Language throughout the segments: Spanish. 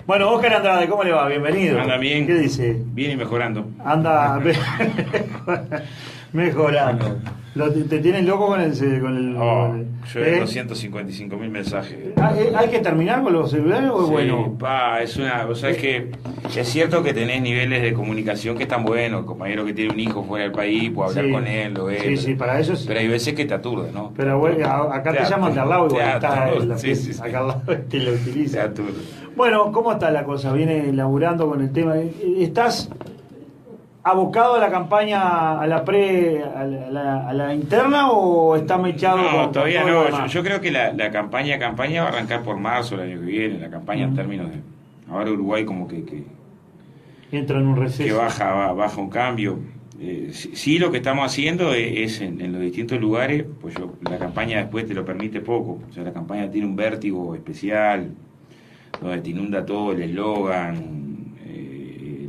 Bueno, Óscar Andrade, ¿cómo le va? Bienvenido. Anda bien. ¿Qué dice? Bien y mejorando. Anda mejorando. ¿Te tienen loco con el Yo he 255.000 mensajes. ¿Hay que terminar con los celulares o es Sí, bueno? o sea, es que es cierto que tenés niveles de comunicación que están buenos. El compañero que tiene un hijo fuera del país, puede hablar con él, lo ve. Sí, para eso sí. Pero hay veces que te aturde, ¿no? Pero bueno, acá te llaman de al lado y acá al lado te lo Te utilizan. aturde. Bueno, ¿cómo está la cosa? ¿Viene laburando con el tema? ¿Estás abocado a la campaña, a la interna o está mechado? No, todavía no. Yo Yo creo que la campaña va a arrancar por marzo el año que viene. La campaña en términos de... Ahora Uruguay como que entra en un receso. Que baja un cambio. Sí, lo que estamos haciendo es en los distintos lugares, pues la campaña después te lo permite poco. O sea, la campaña tiene un vértigo especial, donde te inunda todo el eslogan,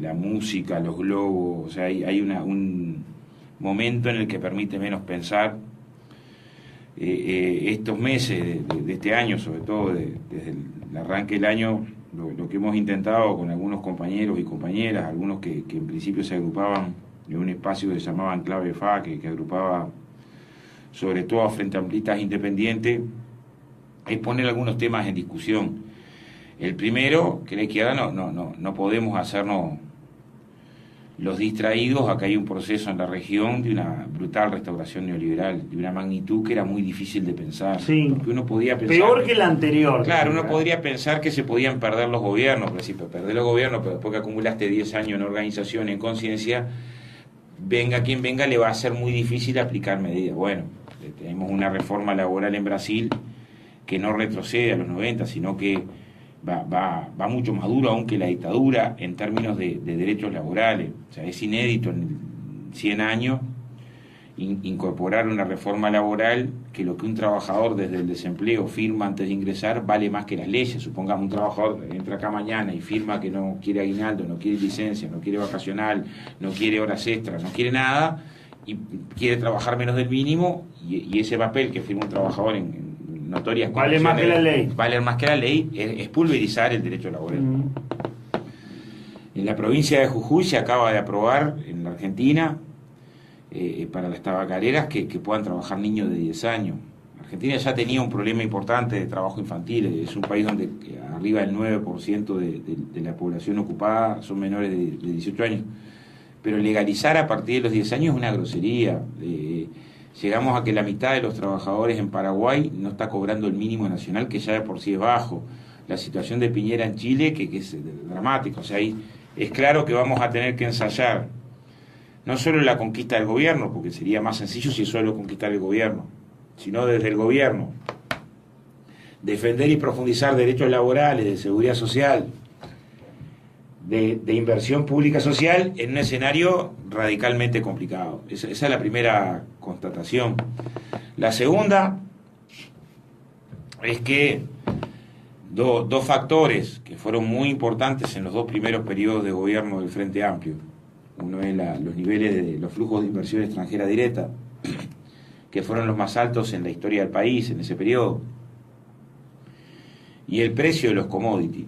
la música, los globos. O sea, hay un momento en el que permite menos pensar. Estos meses de este año, sobre todo desde el arranque del año, lo que hemos intentado con algunos compañeros y compañeras, algunos que en principio se agrupaban en un espacio que se llamaba Enclave FA, que agrupaba sobre todo a Frente Amplistas Independientes, es poner algunos temas en discusión. El primero, que la izquierda no podemos hacernos los distraídos. Acá hay un proceso en la región de una brutal restauración neoliberal, de una magnitud que era muy difícil de pensar. Sí. Porque uno podía pensar, peor que la anterior. Claro, uno podría pensar que se podían perder los gobiernos, pero perder los gobiernos, pero después que acumulaste 10 años en organización, en conciencia, venga quien venga, le va a ser muy difícil aplicar medidas. Bueno, tenemos una reforma laboral en Brasil que no retrocede a los 90, sino que va mucho más duro aún que la dictadura en términos de derechos laborales. O sea, es inédito en 100 años incorporar una reforma laboral que lo que un trabajador desde el desempleo firma antes de ingresar vale más que las leyes. Supongamos un trabajador entra acá mañana y firma que no quiere aguinaldo, no quiere licencia, no quiere vacacional, no quiere horas extras, no quiere nada y quiere trabajar menos del mínimo, y ese papel que firma un trabajador en notorias vale más que la ley. Vale más que la ley, es pulverizar el derecho laboral. En la provincia de Jujuy se acaba de aprobar en la Argentina para las tabacaleras que puedan trabajar niños de 10 años. Argentina ya tenía un problema importante de trabajo infantil. Es un país donde arriba del 9% de la población ocupada son menores de 18 años. Pero legalizar a partir de los 10 años es una grosería. Llegamos a que la mitad de los trabajadores en Paraguay no está cobrando el mínimo nacional, que ya de por sí es bajo. La situación de Piñera en Chile, que es dramática. O sea, ahí es claro que vamos a tener que ensayar no solo la conquista del gobierno, porque sería más sencillo si solo conquistar el gobierno, sino desde el gobierno defender y profundizar derechos laborales, de seguridad social, de inversión pública social en un escenario radicalmente complicado. Esa es la primera constatación. La segunda es que dos factores que fueron muy importantes en los dos primeros periodos de gobierno del Frente Amplio. Uno es los niveles de los flujos de inversión extranjera directa, que fueron los más altos en la historia del país en ese periodo, y el precio de los commodities,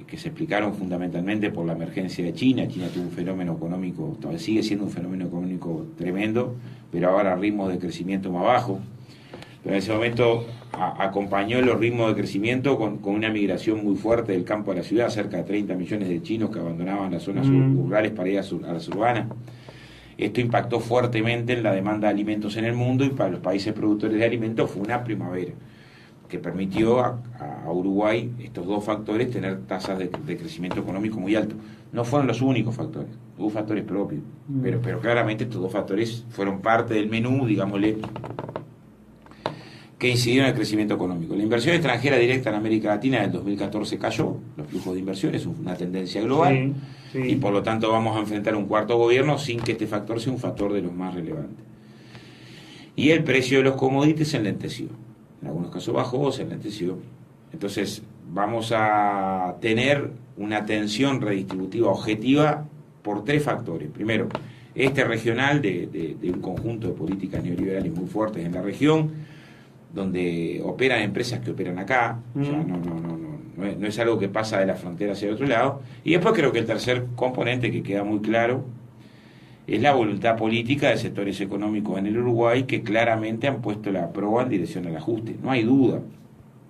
que se explicaron fundamentalmente por la emergencia de China. China tuvo un fenómeno económico, todavía sigue siendo un fenómeno económico tremendo, pero ahora a ritmos de crecimiento más bajos. Pero en ese momento acompañó los ritmos de crecimiento con una migración muy fuerte del campo a la ciudad, cerca de 30 millones de chinos que abandonaban las zonas rurales para ir a las urbanas. Esto impactó fuertemente en la demanda de alimentos en el mundo, y para los países productores de alimentos fue una primavera que permitió a Uruguay, estos dos factores, tener tasas de crecimiento económico muy alto. No fueron los únicos factores, hubo factores propios, pero claramente estos dos factores fueron parte del menú, digámosle, que incidieron en el crecimiento económico. La inversión extranjera directa en América Latina en el 2014 cayó, los flujos de inversión es una tendencia global, y por lo tanto vamos a enfrentar un cuarto gobierno sin que este factor sea un factor de los más relevantes. Y el precio de los commodities se enlenteció. En algunos casos bajó, se enlenteció. Entonces vamos a tener una tensión redistributiva objetiva por tres factores. Primero, regional de un conjunto de políticas neoliberales muy fuertes en la región, donde operan empresas que operan acá, o sea, no es algo que pasa de la frontera hacia el otro lado. Y después creo que el tercer componente que queda muy claro es la voluntad política de sectores económicos en el Uruguay que claramente han puesto la proa en dirección al ajuste, no hay duda.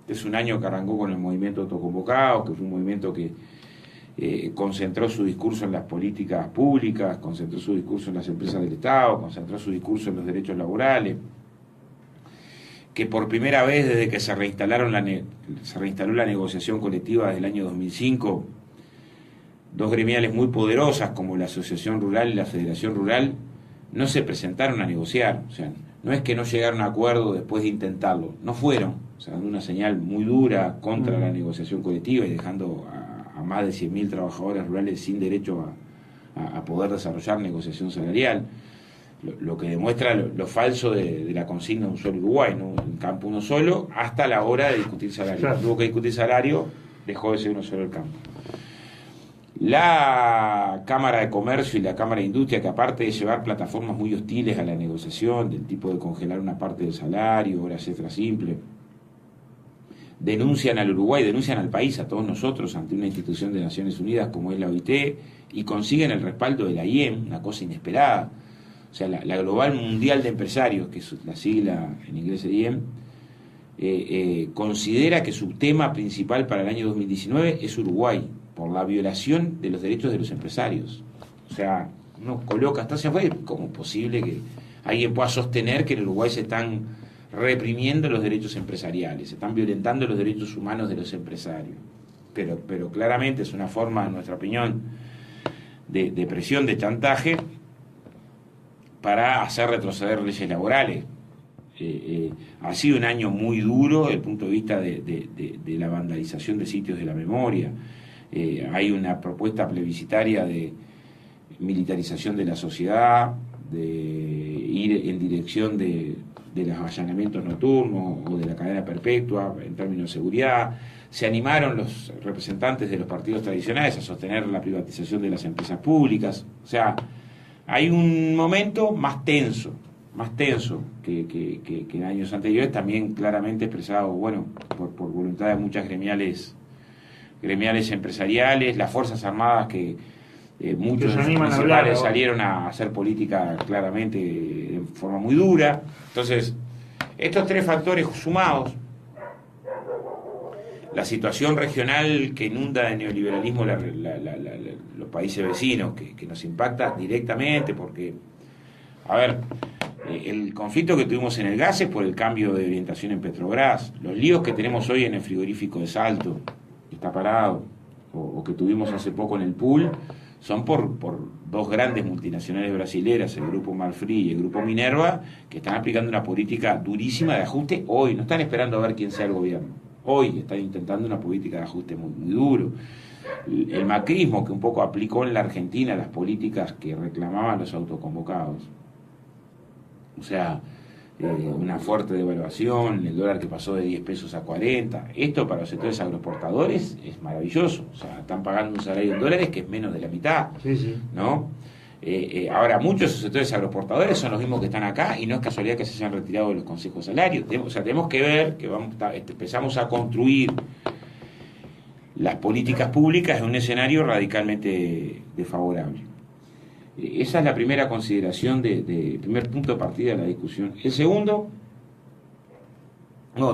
Es un año que arrancó con el movimiento autoconvocado, que fue un movimiento que concentró su discurso en las políticas públicas, concentró su discurso en las empresas del Estado, concentró su discurso en los derechos laborales, que por primera vez desde que se reinstaló la negociación colectiva desde el año 2005, dos gremiales muy poderosas como la Asociación Rural y la Federación Rural no se presentaron a negociar, o sea, no es que no llegaron a acuerdo después de intentarlo, no fueron, o sea, dando una señal muy dura contra la negociación colectiva y dejando a más de 100.000 trabajadores rurales sin derecho a poder desarrollar negociación salarial, lo que demuestra lo falso de la consigna de un solo Uruguay, ¿no? Un campo uno solo, hasta la hora de discutir salario. Claro. Tuvo que discutir salario, dejó de ser uno solo el campo. La Cámara de Comercio y la Cámara de Industria, que aparte de llevar plataformas muy hostiles a la negociación, del tipo de congelar una parte del salario, horas extra simple, denuncian al Uruguay, denuncian al país, a todos nosotros, ante una institución de Naciones Unidas como es la OIT, y consiguen el respaldo de la IEM, una cosa inesperada. O sea, la Global Mundial de Empresarios, que es la sigla en inglés de IEM, considera que su tema principal para el año 2019 es Uruguay, por la violación de los derechos de los empresarios. O sea, uno coloca hasta hacia afuera, ¿cómo es posible que alguien pueda sostener que en Uruguay se están reprimiendo los derechos empresariales, se están violentando los derechos humanos de los empresarios? Pero claramente es una forma, en nuestra opinión, de presión, de chantaje, para hacer retroceder leyes laborales. Ha sido un año muy duro desde el punto de vista de la vandalización de sitios de la memoria. Hay una propuesta plebiscitaria de militarización de la sociedad, de ir en dirección de los allanamientos nocturnos o de la cadena perpetua en términos de seguridad. Se animaron los representantes de los partidos tradicionales a sostener la privatización de las empresas públicas. O sea, hay un momento más tenso que en años anteriores, también claramente expresado, bueno, por voluntad de muchas gremiales empresariales, las Fuerzas Armadas que muchos de sus principales salieron a hacer política claramente de forma muy dura. Entonces, estos tres factores sumados, la situación regional que inunda de neoliberalismo los países vecinos, que nos impacta directamente, porque, a ver, el conflicto que tuvimos en el gas es por el cambio de orientación en Petrobras, los líos que tenemos hoy en el frigorífico de Salto, que está parado, o que tuvimos hace poco en el pool, son por dos grandes multinacionales brasileras, el Grupo Marfrig y el Grupo Minerva, que están aplicando una política durísima de ajuste hoy, no están esperando a ver quién sea el gobierno. Hoy están intentando una política de ajuste muy, muy duro. El macrismo, que un poco aplicó en la Argentina las políticas que reclamaban los autoconvocados. O sea, una fuerte devaluación, el dólar que pasó de 10 pesos a 40. Esto para los sectores agroexportadores es maravilloso. O sea, están pagando un salario en dólares que es menos de la mitad. Sí. ¿No? Ahora, muchos de esos sectores agroexportadores son los mismos que están acá y no es casualidad que se hayan retirado de los consejos salarios. O sea, tenemos que ver que empezamos a construir las políticas públicas en un escenario radicalmente desfavorable. Esa es la primera consideración, primer punto de partida de la discusión. El segundo,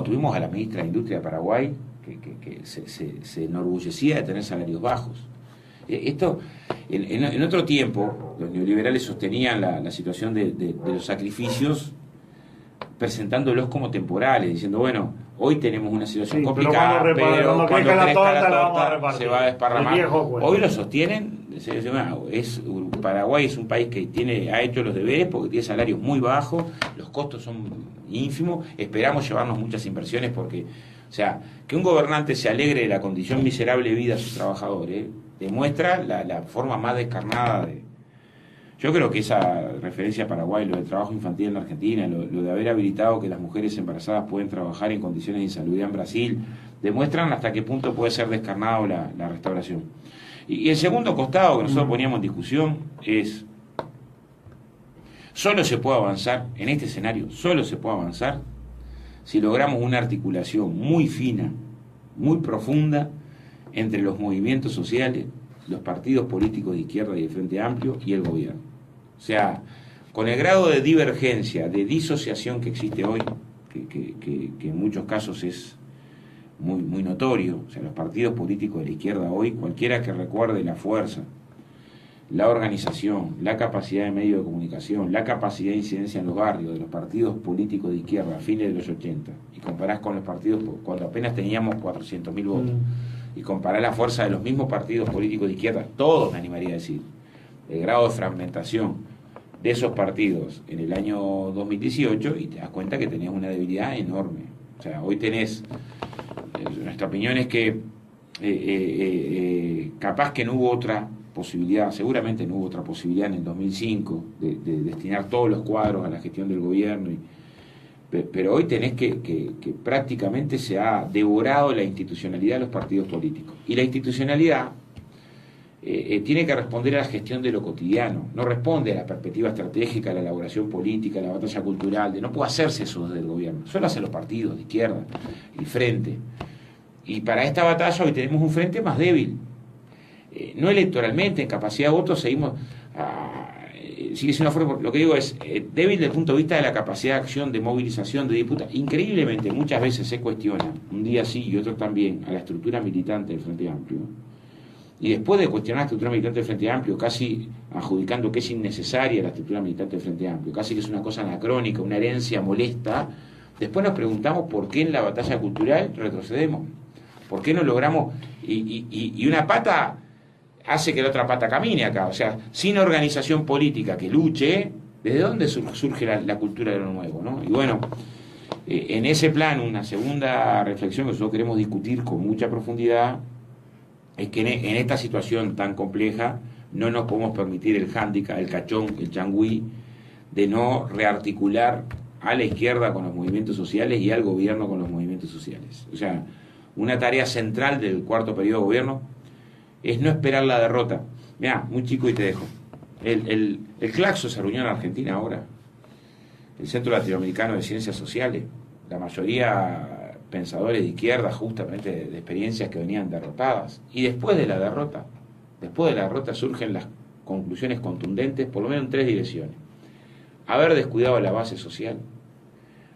tuvimos a la ministra de Industria de Paraguay que se enorgullecía de tener salarios bajos. Esto, en otro tiempo, los neoliberales sostenían la situación de los sacrificios presentándolos como temporales, diciendo, bueno, hoy tenemos una situación complicada, pero cuando crezca la torta se va a desparramar. Hoy lo sostienen, Paraguay es un país que ha hecho los deberes porque tiene salarios muy bajos, los costos son ínfimos, esperamos llevarnos muchas inversiones porque, o sea, que un gobernante se alegre de la condición miserable de vida de sus trabajadores, demuestra la forma más descarnada de... Yo creo que esa referencia a Paraguay, lo del trabajo infantil en la Argentina, lo de haber habilitado que las mujeres embarazadas pueden trabajar en condiciones de insalubridad en Brasil, demuestran hasta qué punto puede ser descarnado la restauración. Y el segundo costado que nosotros poníamos en discusión es, solo se puede avanzar, en este escenario, solo se puede avanzar si logramos una articulación muy fina, muy profunda entre los movimientos sociales, los partidos políticos de izquierda y de Frente Amplio y el gobierno. O sea, con el grado de divergencia, de disociación que existe hoy, que en muchos casos es muy notorio, o sea, los partidos políticos de la izquierda hoy, cualquiera que recuerde la fuerza, la organización, la capacidad de medios de comunicación, la capacidad de incidencia en los barrios de los partidos políticos de izquierda a fines de los 80, y comparás con los partidos cuando apenas teníamos 400.000 votos, y comparás la fuerza de los mismos partidos políticos de izquierda, todos me animaría a decir, el grado de fragmentación de esos partidos en el año 2018, y te das cuenta que tenés una debilidad enorme. O sea, hoy tenés, nuestra opinión es que capaz que no hubo otra posibilidad, seguramente no hubo otra posibilidad en el 2005 de destinar todos los cuadros a la gestión del gobierno, pero hoy tenés que prácticamente se ha devorado la institucionalidad de los partidos políticos, y la institucionalidad tiene que responder a la gestión de lo cotidiano, no responde a la perspectiva estratégica, a la elaboración política, a la batalla cultural, no puede hacerse eso desde el gobierno, solo hacen los partidos de izquierda, el frente, y para esta batalla hoy tenemos un frente más débil. No electoralmente, en capacidad de voto seguimos, sigue siendo una forma, lo que digo es débil desde el punto de vista de la capacidad de acción, de movilización, de disputa. Increíblemente, muchas veces se cuestiona, un día sí y otro también, a la estructura militante del Frente Amplio. Y después de cuestionar la estructura militante del Frente Amplio, casi adjudicando que es innecesaria la estructura militante del Frente Amplio, casi que es una cosa anacrónica, una herencia molesta, después nos preguntamos por qué en la batalla cultural retrocedemos, por qué no logramos, y una pata hace que la otra pata camine acá. O sea, sin organización política que luche, ¿desde dónde surge la cultura de lo nuevo, ¿no? Y bueno, en ese plan, una segunda reflexión que nosotros queremos discutir con mucha profundidad es que en esta situación tan compleja no nos podemos permitir el hándicap, el cachón, el changüí de no rearticular a la izquierda con los movimientos sociales y al gobierno con los movimientos sociales. O sea, una tarea central del cuarto periodo de gobierno es no esperar la derrota. Mirá, muy chico y te dejo. El Claxo se reunió en Argentina ahora, el Centro Latinoamericano de Ciencias Sociales, la mayoría pensadores de izquierda, justamente de experiencias que venían derrotadas. Y después de la derrota surgen las conclusiones contundentes, por lo menos en 3 direcciones. Haber descuidado la base social,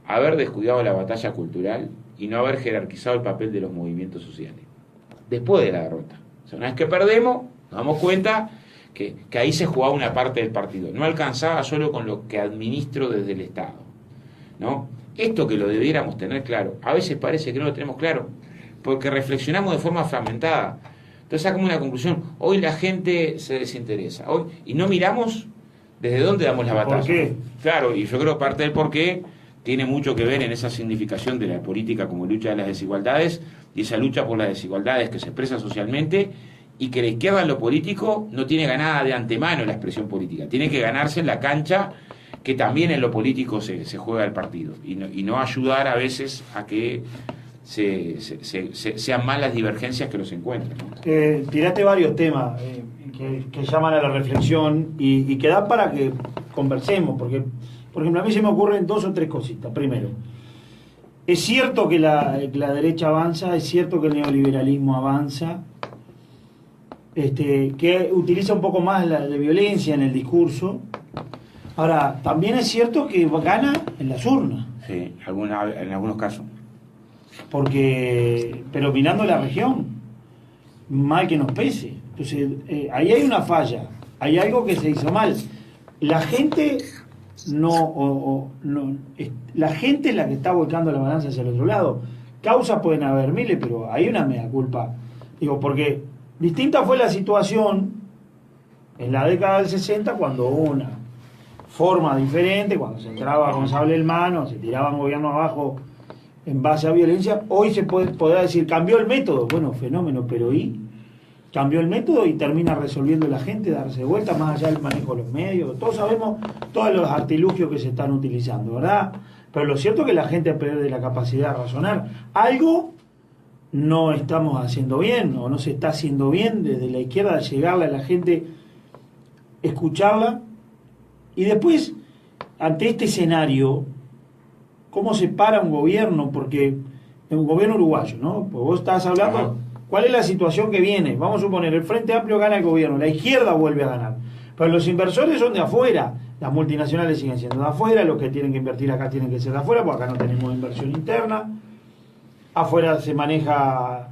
haber descuidado la batalla cultural y no haber jerarquizado el papel de los movimientos sociales. Después de la derrota. O sea, una vez que perdemos, nos damos cuenta que ahí se jugaba una parte del partido. No alcanzaba solo con lo que administro desde el Estado, ¿no? Esto que lo debiéramos tener claro, a veces parece que no lo tenemos claro, porque reflexionamos de forma fragmentada. Entonces sacamos una conclusión, hoy la gente se desinteresa, hoy, y no miramos desde dónde damos la batalla. ¿Por qué? Claro, y yo creo que parte del por qué tiene mucho que ver en esa significación de la política como lucha de las desigualdades, y esa lucha por las desigualdades que se expresa socialmente, y que la izquierda en lo político no tiene ganada de antemano la expresión política, tiene que ganarse en la cancha que también en lo político se juega el partido, y no ayudar a veces a que sean más las divergencias que los encuentran, ¿no? Tiraste varios temas que llaman a la reflexión y que dan para que conversemos, porque, por ejemplo, a mí se me ocurren 2 o 3 cositas. Primero, es cierto que la derecha avanza, es cierto que el neoliberalismo avanza, que utiliza un poco más la violencia en el discurso. Ahora, también es cierto que gana en las urnas. Sí, en algunos casos. Pero mirando la región, mal que nos pese. Entonces, ahí hay una falla, hay algo que se hizo mal. La gente la gente es la que está volcando la balanza hacia el otro lado. Causas pueden haber miles, pero hay una mea culpa. Digo, porque distinta fue la situación en la década del 60 cuando hubo una forma diferente, cuando se entraba con sable en mano, se tiraban gobiernos abajo en base a violencia. Hoy se podrá decir, cambió el método. Bueno, fenómeno, pero cambió el método y termina resolviendo la gente, darse vuelta, más allá del manejo de los medios. Todos sabemos todos los artilugios que se están utilizando, ¿verdad? Pero lo cierto es que la gente pierde la capacidad de razonar. Algo no estamos haciendo bien, o no se está haciendo bien desde la izquierda, llegarle a la gente, escucharla, y después, ante este escenario cómo se para un gobierno, porque es un gobierno uruguayo, ¿no? Pues vos estás hablando, Ajá. ¿cuál es la situación que viene? Vamos a suponer, el Frente Amplio gana el gobierno, la izquierda vuelve a ganar, pero los inversores son de afuera, las multinacionales siguen siendo de afuera, los que tienen que invertir acá tienen que ser de afuera, porque acá no tenemos inversión interna, afuera se maneja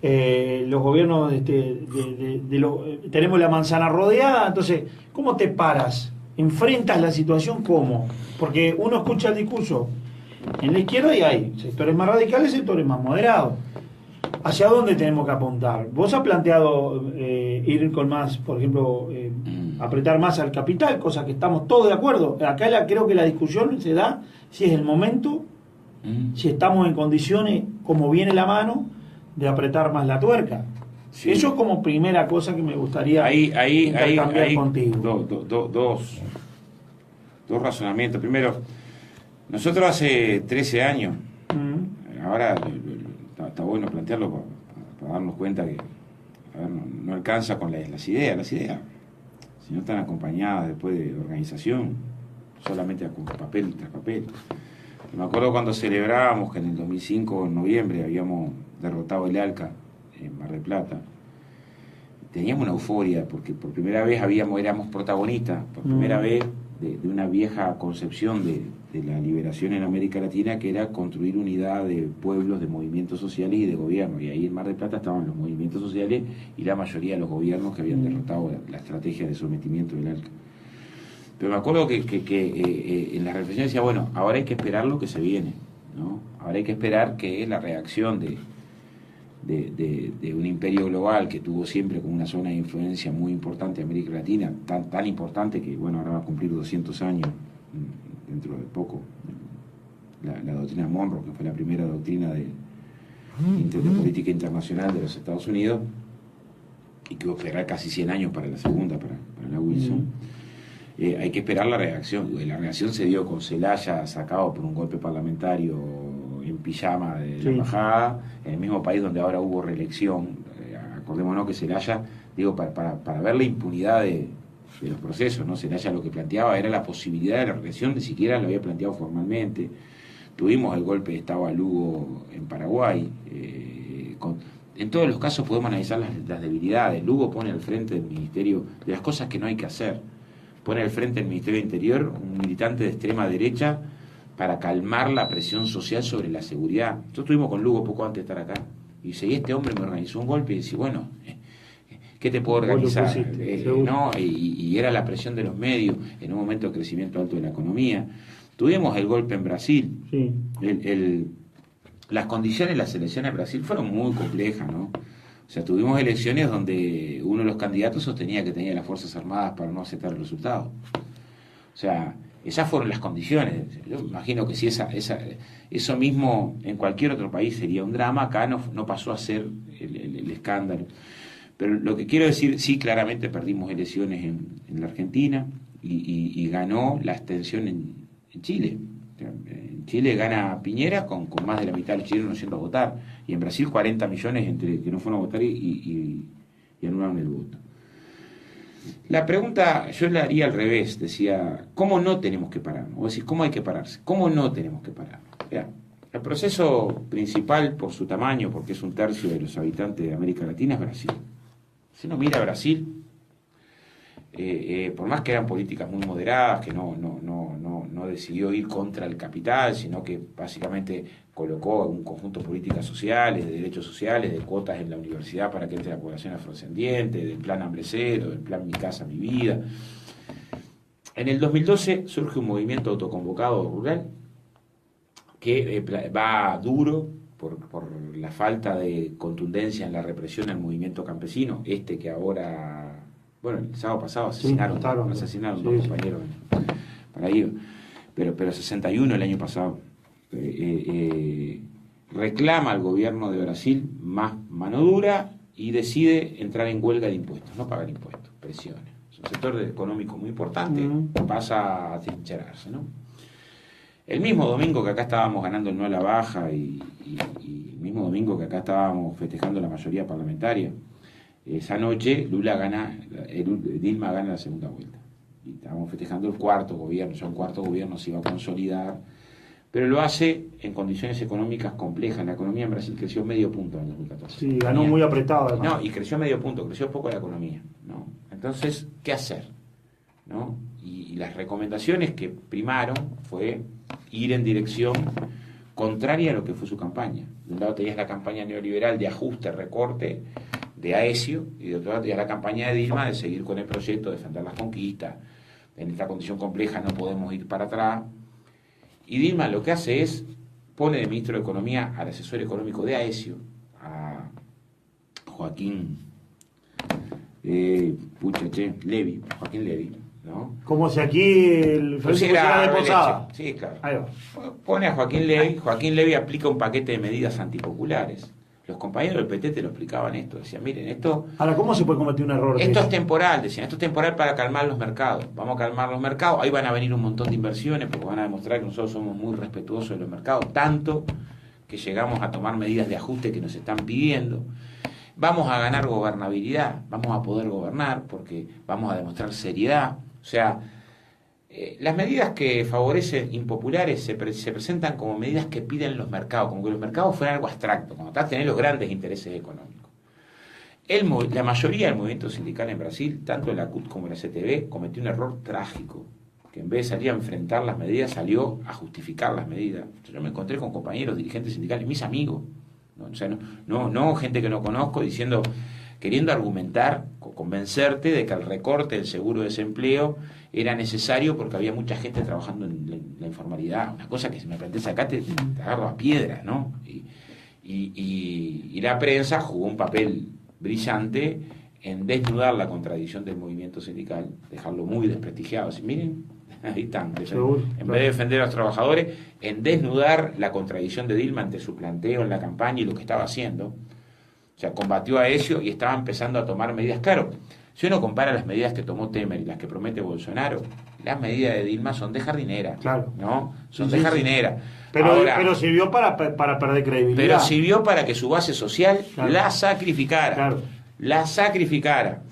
los gobiernos tenemos la manzana rodeada. Entonces, ¿cómo te paras? ¿Enfrentas la situación cómo? Porque uno escucha el discurso en la izquierda y hay sectores más radicales, sectores más moderados. ¿Hacia dónde tenemos que apuntar? Vos has planteado ir con más, por ejemplo, apretar más al capital, cosa que estamos todos de acuerdo. Acá creo que la discusión se da si es el momento, si estamos en condiciones, como viene la mano, de apretar más la tuerca. Sí. Eso es como primera cosa que me gustaría intercambiar contigo. Dos razonamientos. Primero, nosotros hace 13 años, ahora está bueno plantearlo para darnos cuenta que no alcanza con las ideas, si no están acompañadas después de organización, solamente con papel tras papel. Me acuerdo cuando celebrábamos que en el 2005, en noviembre, habíamos derrotado el ALCA en Mar del Plata. Teníamos una euforia porque por primera vez éramos protagonistas, por primera vez de una vieja concepción de la liberación en América Latina, que era construir unidad de pueblos, de movimientos sociales y de gobierno. Y ahí en Mar del Plata estaban los movimientos sociales y la mayoría de los gobiernos que habían derrotado la estrategia de sometimiento del ALCA. Pero me acuerdo que en la reflexión decía, bueno, ahora hay que esperar lo que se viene, ¿no? Ahora hay que esperar que la reacción de un imperio global que tuvo siempre como una zona de influencia muy importante en América Latina, tan importante que, bueno, ahora va a cumplir 200 años dentro de poco, la doctrina Monroe, que fue la primera doctrina de política internacional de los Estados Unidos, y que va a esperar casi 100 años para la segunda, para la Wilson. Hay que esperar la reacción. La reacción se dio con Zelaya sacado por un golpe parlamentario en pijama de la embajada, en el mismo país donde ahora hubo reelección. Acordémonos que Zelaya, para ver la impunidad de los procesos, ¿no? Zelaya lo que planteaba era la posibilidad de la reelección, ni siquiera lo había planteado formalmente. Tuvimos el golpe de Estado a Lugo en Paraguay. En todos los casos podemos analizar las debilidades. Lugo pone al frente del Ministerio de las cosas que no hay que hacer. Pone al frente del Ministerio del Interior un militante de extrema derecha para calmar la presión social sobre la seguridad. Nosotros estuvimos con Lugo poco antes de estar acá. Y dice, y este hombre me organizó un golpe y dice, bueno, ¿qué te puedo organizar? ¿No? Y era la presión de los medios en un momento de crecimiento alto de la economía. Tuvimos el golpe en Brasil. Sí. Las condiciones de las elecciones en Brasil fueron muy complejas, ¿no? O sea, tuvimos elecciones donde uno de los candidatos sostenía que tenía las Fuerzas Armadas para no aceptar el resultado. O sea, esas fueron las condiciones. Yo imagino que si eso mismo en cualquier otro país sería un drama, acá no pasó a ser el escándalo. Pero lo que quiero decir, sí, claramente perdimos elecciones en la Argentina y ganó la abstención en Chile. En Chile gana Piñera con más de la mitad de los chilenos yendo a votar, y en Brasil 40 millones entre que no fueron a votar y anularon el voto. La pregunta yo la haría al revés, decía, ¿cómo no tenemos que parar? O decir, ¿cómo hay que pararse? ¿Cómo no tenemos que parar? El proceso principal por su tamaño, porque es 1/3 de los habitantes de América Latina, es Brasil. Si uno mira a Brasil, por más que eran políticas muy moderadas, que no decidió ir contra el capital, sino que básicamente colocó un conjunto de políticas sociales, de derechos sociales, de cuotas en la universidad para que entre la población afrodescendiente, del plan Hambre Cero, del plan Mi Casa, Mi Vida. En el 2012 surge un movimiento autoconvocado rural que va duro por la falta de contundencia en la represión al movimiento campesino, que ahora, bueno, el sábado pasado asesinaron dos compañeros para ir, pero 61 el año pasado. Reclama al gobierno de Brasil más mano dura y decide entrar en huelga de impuestos, no pagar impuestos, presiones. Es un sector económico muy importante, pasa a trincherarse, ¿no? El mismo domingo que acá estábamos ganando el no a la baja y el mismo domingo que acá estábamos festejando la mayoría parlamentaria, esa noche Dilma gana la segunda vuelta. Y estábamos festejando el cuarto gobierno, ya un cuarto gobierno se iba a consolidar pero lo hace en condiciones económicas complejas. La economía en Brasil creció medio punto en el 2014. Sí, ganó muy apretado además. No, y creció medio punto, creció poco la economía, ¿no? Entonces, ¿qué hacer? ¿No? Y las recomendaciones que primaron fue ir en dirección contraria a lo que fue su campaña. De un lado tenías la campaña neoliberal de ajuste, recorte de Aécio, y de otro lado tenías la campaña de Dilma de seguir con el proyecto, defender las conquistas. En esta condición compleja no podemos ir para atrás. Y Dilma lo que hace es, pone de ministro de Economía al asesor económico de Aécio, a Joaquín Levy, Joaquín Levy, ¿no? Como si aquí el Pusiera de Posada. Sí, claro. Ahí va. Pone a Joaquín Levy aplica un paquete de medidas antipopulares. Los compañeros del PT te lo explicaban esto, decían, miren, esto Ahora, ¿cómo se puede cometer un error? esto es temporal, decían, esto es temporal para calmar los mercados. Vamos a calmar los mercados, ahí van a venir un montón de inversiones porque van a demostrar que nosotros somos muy respetuosos de los mercados, tanto que llegamos a tomar medidas de ajuste que nos están pidiendo. Vamos a ganar gobernabilidad, vamos a poder gobernar porque vamos a demostrar seriedad. O sea, las medidas que favorecen impopulares se presentan como medidas que piden los mercados, como que los mercados fueran algo abstracto, como tal tener los grandes intereses económicos. La mayoría del movimiento sindical en Brasil, tanto la CUT como la CTB, cometió un error trágico, que en vez de salir a enfrentar las medidas, salió a justificar las medidas. Yo me encontré con compañeros dirigentes sindicales, mis amigos, ¿no? O sea, no gente que no conozco, queriendo argumentar, convencerte de que el recorte del seguro de desempleo era necesario porque había mucha gente trabajando en la informalidad, una cosa que si me planteas acá te agarro a piedra, ¿no? Y la prensa jugó un papel brillante en desnudar la contradicción del movimiento sindical, dejarlo muy desprestigiado. Así, miren, ahí están, en vez de defender a los trabajadores, en desnudar la contradicción de Dilma ante su planteo en la campaña y lo que estaba haciendo. O sea, combatió a Aécio y estaba empezando a tomar medidas. Claro, si uno compara las medidas que tomó Temer y las que promete Bolsonaro, las medidas de Dilma son de jardinera. Claro. ¿No? Son de jardinera. Sí. Pero sirvió para perder credibilidad. Pero sirvió para que su base social la sacrificara. Claro. La sacrificara.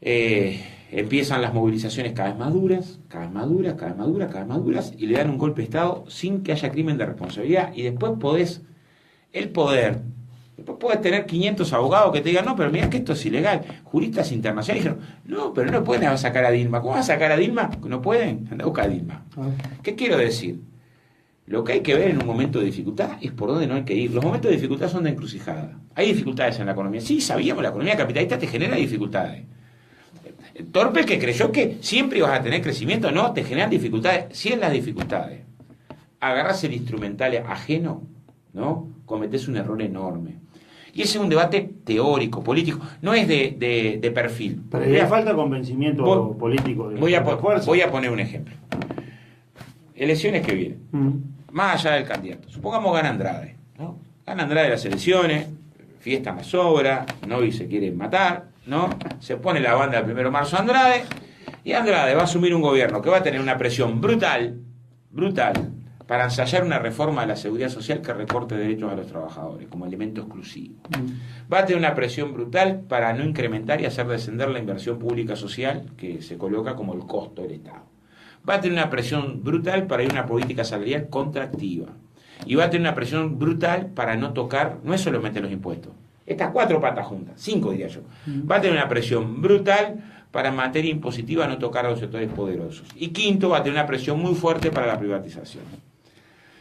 Empiezan las movilizaciones cada vez más duras, cada vez más duras, cada vez más duras, cada vez más duras, y le dan un golpe de Estado sin que haya crimen de responsabilidad. Y después después podés tener 500 abogados que te digan, no, pero mira que esto es ilegal. Juristas internacionales dijeron, no, pero no pueden sacar a Dilma. ¿Cómo van a sacar a Dilma? No pueden. Anda a buscar a Dilma. ¿Qué quiero decir? Lo que hay que ver en un momento de dificultad es por dónde no hay que ir. Los momentos de dificultad son de encrucijada. Hay dificultades en la economía. Sí, sabíamos, la economía capitalista te genera dificultades. Torpe el que creyó que siempre ibas a tener crecimiento, no, te generan dificultades. Si en las dificultades agarras el instrumental ajeno, ¿no? Cometés un error enorme. Y ese es un debate teórico, político, no es de perfil. Pero le falta convencimiento político. Voy a poner un ejemplo. Elecciones que vienen. Más allá del candidato. Supongamos gana Andrade, ¿no? Gana Andrade las elecciones, fiesta en la sobra, Novi se quiere matar, ¿no? Se pone la banda del 1 de marzo Andrade, y Andrade va a asumir un gobierno que va a tener una presión brutal, para ensayar una reforma de la seguridad social que recorte derechos a los trabajadores como elemento exclusivo. Va a tener una presión brutal para no incrementar y hacer descender la inversión pública social que se coloca como el costo del Estado. Va a tener una presión brutal para ir a una política salarial contractiva. Y va a tener una presión brutal para no tocar, no es solamente los impuestos, estas 4 patas juntas, 5 diría yo. Va a tener una presión brutal para en materia impositiva no tocar a los sectores poderosos. Y quinto, va a tener una presión muy fuerte para la privatización.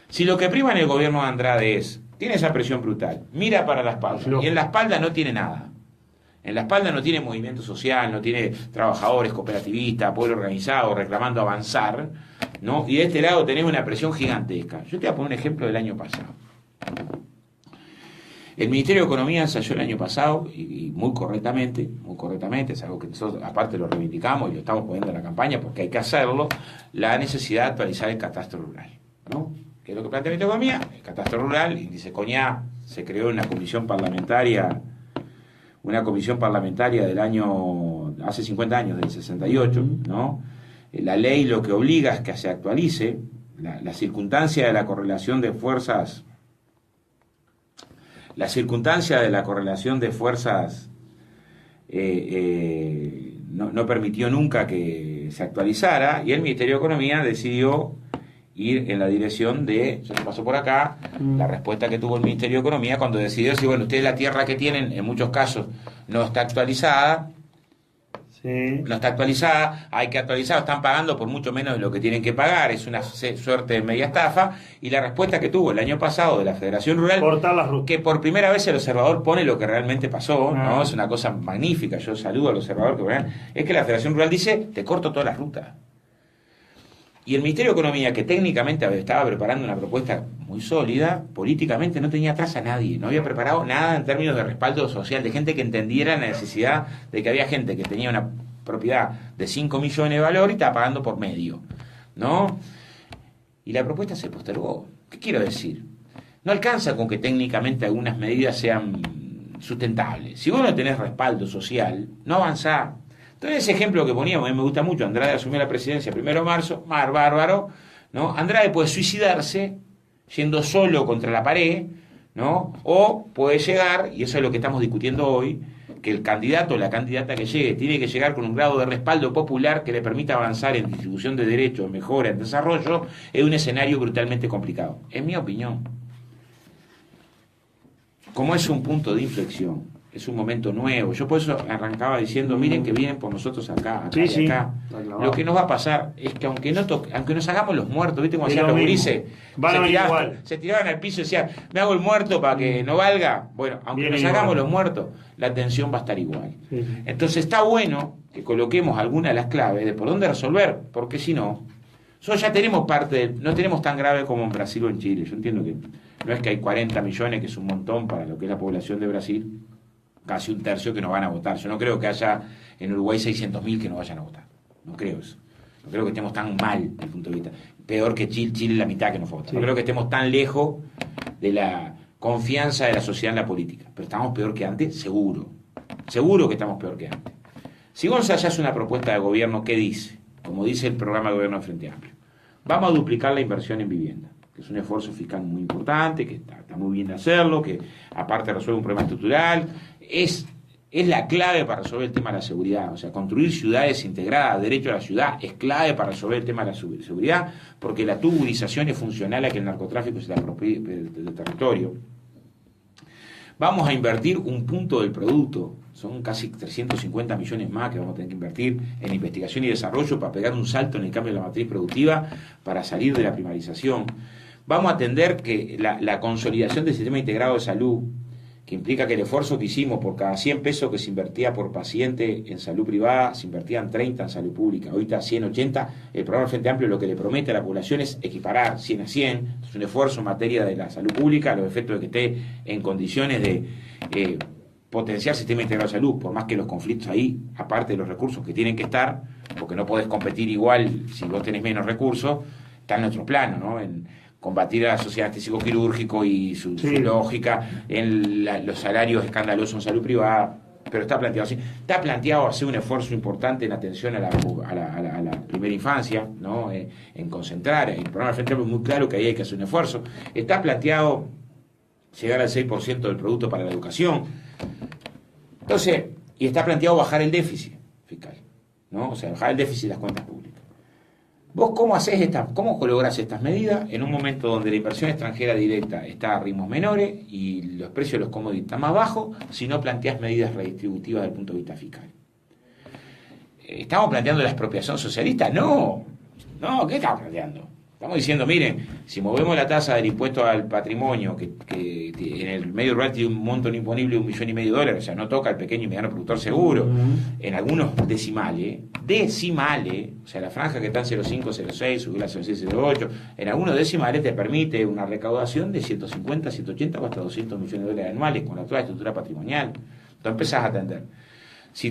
Si lo que prima en el gobierno de Andrade tiene esa presión brutal, mira para la espalda, y en la espalda no tiene nada. En la espalda no tiene movimiento social, no tiene trabajadores, cooperativistas, pueblo organizado, reclamando avanzar, ¿no? Y de este lado tenemos una presión gigantesca. Yo te voy a poner un ejemplo del año pasado. El Ministerio de Economía ensayó el año pasado, y muy correctamente, es algo que nosotros aparte lo reivindicamos y lo estamos poniendo en la campaña porque hay que hacerlo, la necesidad de actualizar el catastro rural, ¿no? ¿Qué es lo que plantea el Ministerio de Economía? El catastro rural, índice CONIA, se creó una comisión parlamentaria del año, hace 50 años, del 68, ¿no? La ley lo que obliga es que se actualice la circunstancia de la correlación de fuerzas, no permitió nunca que se actualizara, y el Ministerio de Economía decidió ir en la dirección de, ya se pasó por acá, la respuesta que tuvo el Ministerio de Economía cuando decidió si, bueno, ustedes la tierra que tienen, en muchos casos, no está actualizada, hay que actualizar, están pagando por mucho menos de lo que tienen que pagar, es una suerte de media estafa, y la respuesta que tuvo el año pasado de la Federación Rural, cortar las rutas, que por primera vez el observador pone lo que realmente pasó, ¿no? Es una cosa magnífica, yo saludo al observador, es que la Federación Rural dice, te corto todas las rutas. Y el Ministerio de Economía, que técnicamente estaba preparando una propuesta muy sólida, políticamente no tenía atrás a nadie, no había preparado nada en términos de respaldo social, de gente que entendiera la necesidad de que había gente que tenía una propiedad de 5 millones de valor y estaba pagando por medio, ¿no? Y la propuesta se postergó. ¿Qué quiero decir? No alcanza con que técnicamente algunas medidas sean sustentables. Si vos no tenés respaldo social, no avanzás. Entonces, ese ejemplo que poníamos, a mí me gusta mucho, Andrade asumió la presidencia 1 de marzo, bárbaro, ¿no? Andrade puede suicidarse yendo solo contra la pared, ¿no? O puede llegar, y eso es lo que estamos discutiendo hoy, que el candidato o la candidata que llegue tiene que llegar con un grado de respaldo popular que le permita avanzar en distribución de derechos, mejora, en desarrollo, en un escenario brutalmente complicado. En mi opinión, como es un punto de inflexión, es un momento nuevo. Yo por eso arrancaba diciendo, miren que vienen por nosotros acá y acá. Lo que nos va a pasar es que aunque nos hagamos los muertos, ¿viste cómo hacían los gurises? Se tiraban al piso y decían, me hago el muerto para que no valga. Bueno, aunque nos hagamos los muertos, la tensión va a estar igual. Entonces está bueno que coloquemos alguna de las claves de por dónde resolver, porque si no, nosotros ya tenemos no tenemos tan grave como en Brasil o en Chile. Yo entiendo que no es que hay 40 millones, que es un montón para lo que es la población de Brasil, casi un tercio que nos van a votar. Yo no creo que haya en Uruguay 600.000 que no vayan a votar. No creo eso. No creo que estemos tan mal desde el punto de vista. Peor que Chile la mitad que nos vota. No creo que estemos tan lejos de la confianza de la sociedad en la política. Pero estamos peor que antes, seguro. Seguro que estamos peor que antes. Si González hace una propuesta de gobierno, ¿qué dice? Como dice el programa de gobierno de Frente Amplio. Vamos a duplicar la inversión en vivienda, que es un esfuerzo fiscal muy importante, que está muy bien de hacerlo, que aparte resuelve un problema estructural. Es la clave para resolver el tema de la seguridad. O sea, construir ciudades integradas, derecho a la ciudad, es clave para resolver el tema de la seguridad, porque la tuburización es funcional a que el narcotráfico se la apropie del territorio. Vamos a invertir un punto del producto, son casi 350 millones más que vamos a tener que invertir en investigación y desarrollo para pegar un salto en el cambio de la matriz productiva, para salir de la primarización. Vamos a atender que la consolidación del sistema integrado de salud, que implica que el esfuerzo que hicimos por cada 100 pesos que se invertía por paciente en salud privada, se invertían 30 en salud pública, ahorita 180, el programa Frente Amplio lo que le promete a la población es equiparar 100 a 100, es un esfuerzo en materia de la salud pública, los efectos de que esté en condiciones de potenciar el sistema integrado de salud, por más que los conflictos ahí, aparte de los recursos que tienen que estar, porque no podés competir igual si vos tenés menos recursos, está en nuestro plano, ¿no? En combatir a la sociedad anestesico-quirúrgico y su lógica, en los salarios escandalosos en salud privada, pero está planteado así. Está planteado hacer un esfuerzo importante en atención a la primera infancia, ¿no? En concentrar, el programa de Frente Amplio es muy claro que ahí hay que hacer un esfuerzo. Está planteado llegar al 6% del producto para la educación. Entonces, y está planteado bajar el déficit fiscal, ¿no? O sea, bajar el déficit de las cuentas públicas. ¿Vos cómo lográs estas medidas en un momento donde la inversión extranjera directa está a ritmos menores y los precios de los commodities están más bajos si no planteás medidas redistributivas desde el punto de vista fiscal? ¿Estamos planteando la expropiación socialista? No, ¿qué estamos planteando? Estamos diciendo, miren, si movemos la tasa del impuesto al patrimonio, que en el medio rural tiene un monto imponible de $1,5 millones, o sea, no toca al pequeño y mediano productor seguro, en algunos decimales, o sea, la franja que está en 0,5, 0,6, subir a 0,6, 0,8, en algunos decimales te permite una recaudación de 150, 180 o hasta $200 millones anuales con la actual estructura patrimonial. Entonces empezás a atender. Si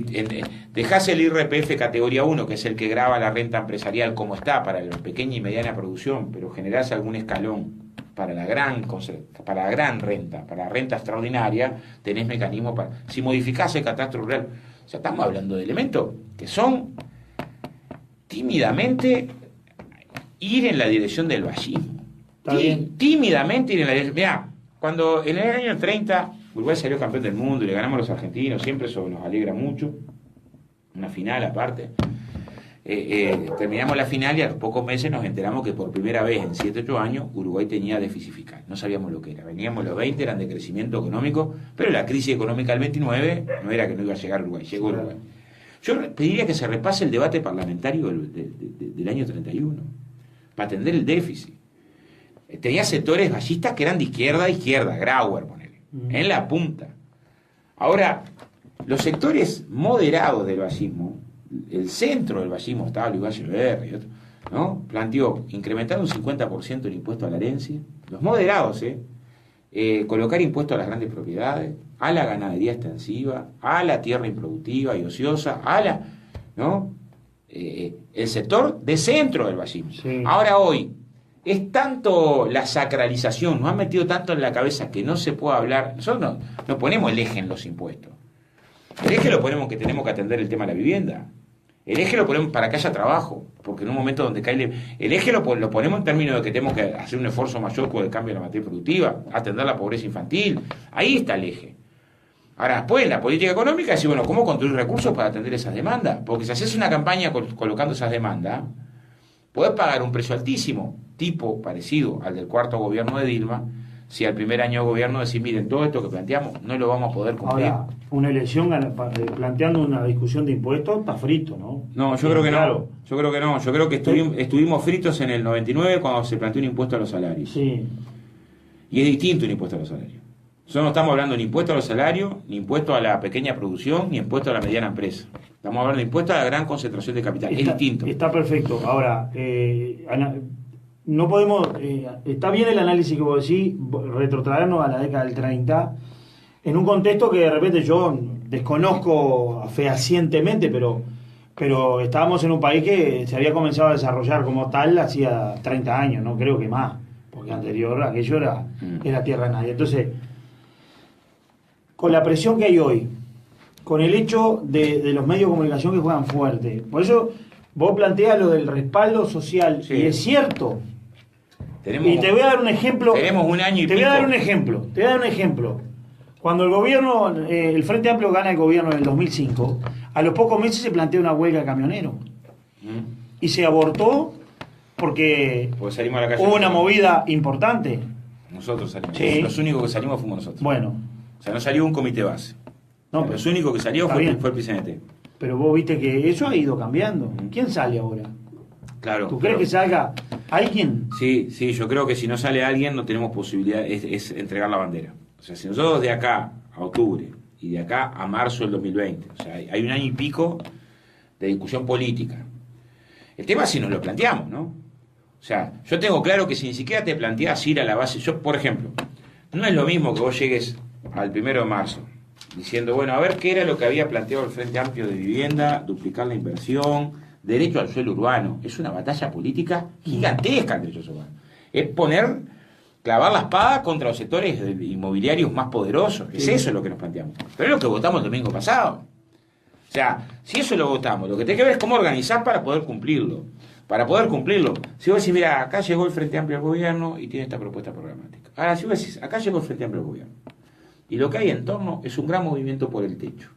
dejás el IRPF categoría 1, que es el que grava la renta empresarial como está para la pequeña y mediana producción, pero generás algún escalón para la gran renta, para la renta extraordinaria, tenés mecanismos para... Si modificás el catastro rural, o sea, estamos hablando de elementos que son tímidamente ir en la dirección del vallismo. Tímidamente ir en la dirección... Mirá, cuando en el año 30... Uruguay salió campeón del mundo y le ganamos a los argentinos, siempre eso nos alegra mucho, una final aparte. terminamos la final y a los pocos meses nos enteramos que por primera vez en 7, 8 años Uruguay tenía déficit fiscal. No sabíamos lo que era. Veníamos los 20, eran de crecimiento económico, pero la crisis económica del 29 no era que no iba a llegar a Uruguay, llegó a Uruguay. Yo pediría que se repase el debate parlamentario del año 31 para atender el déficit. Tenía sectores vallistas que eran de izquierda, Grauer, ponele, en la punta. Ahora, los sectores moderados del vallismo, el centro del vallismo, Stablo y Valle Verde y otro, ¿no? Planteó incrementar un 50% el impuesto a la herencia, los moderados, colocar impuestos a las grandes propiedades, a la ganadería extensiva, a la tierra improductiva y ociosa, ¿no? El sector de centro del vallismo. Sí. Ahora hoy, es tanto la sacralización, nos han metido tanto en la cabeza que no se puede hablar. Nosotros no ponemos el eje en los impuestos. El eje lo ponemos que tenemos que atender el tema de la vivienda. El eje lo ponemos para que haya trabajo, porque en un momento donde cae el eje lo ponemos en términos de que tenemos que hacer un esfuerzo mayor con el cambio de la matriz productiva, atender la pobreza infantil. Ahí está el eje. Ahora, después, la política económica, decir, bueno, ¿cómo construir recursos para atender esas demandas? Porque si haces una campaña colocando esas demandas, podés pagar un precio altísimo, tipo parecido al del cuarto gobierno de Dilma, si al primer año de gobierno decís, miren, todo esto que planteamos no lo vamos a poder cumplir. Ahora, una elección planteando una discusión de impuestos está frito, ¿no? No, yo creo que no. Yo creo que no. Yo creo que estuvimos fritos en el 99 cuando se planteó un impuesto a los salarios. Sí. Y es distinto un impuesto a los salarios. Nosotros no estamos hablando ni impuesto a los salarios, ni impuesto a la pequeña producción, ni impuesto a la mediana empresa. Estamos hablando de impuesto a la gran concentración de capital. Es distinto. Está perfecto. Ahora, no podemos... está bien el análisis que vos decís, retrotraernos a la década del 30, en un contexto que de repente yo desconozco fehacientemente, pero estábamos en un país que se había comenzado a desarrollar como tal hacía 30 años, no creo que más, porque anterior aquello era tierra de nadie. Entonces, con la presión que hay hoy, con el hecho de los medios de comunicación que juegan fuerte, por eso vos planteas lo del respaldo social, sí. Y es cierto. Y te voy a dar un ejemplo. Tenemos un año y te voy a dar un ejemplo. Cuando el gobierno, el Frente Amplio gana el gobierno en el 2005, a los pocos meses se plantea una huelga de camioneros. Y se abortó porque salimos a la calle, hubo una movida importante. Nosotros salimos. Sí. Los únicos que salimos fuimos nosotros. Bueno. O sea, no salió un comité base. No, los únicos que salió fue el PCNT. Pero vos viste que eso ha ido cambiando. ¿Quién sale ahora? Claro. ¿Tú crees que salga alguien? Sí, yo creo que si no sale alguien no tenemos posibilidad, es entregar la bandera. O sea, si nosotros de acá a octubre y de acá a marzo del 2020, o sea, hay un año y pico de discusión política. El tema es si nos lo planteamos, ¿no? O sea, yo tengo claro que si ni siquiera te planteas ir a la base, yo, por ejemplo, no es lo mismo que vos llegues al 1 de marzo diciendo, bueno, a ver qué era lo que había planteado el Frente Amplio de vivienda, duplicar la inversión, derecho al suelo urbano. Es una batalla política gigantesca el derecho urbano. Es clavar la espada contra los sectores inmobiliarios más poderosos. Es eso lo que nos planteamos. Pero es lo que votamos el domingo pasado. O sea, si eso lo votamos, lo que tiene que ver es cómo organizar para poder cumplirlo. Si vos decís, mira, acá llegó el Frente Amplio al gobierno y tiene esta propuesta programática. Ahora, si vos decís, acá llegó el Frente Amplio al gobierno y lo que hay en torno es un gran movimiento por el techo.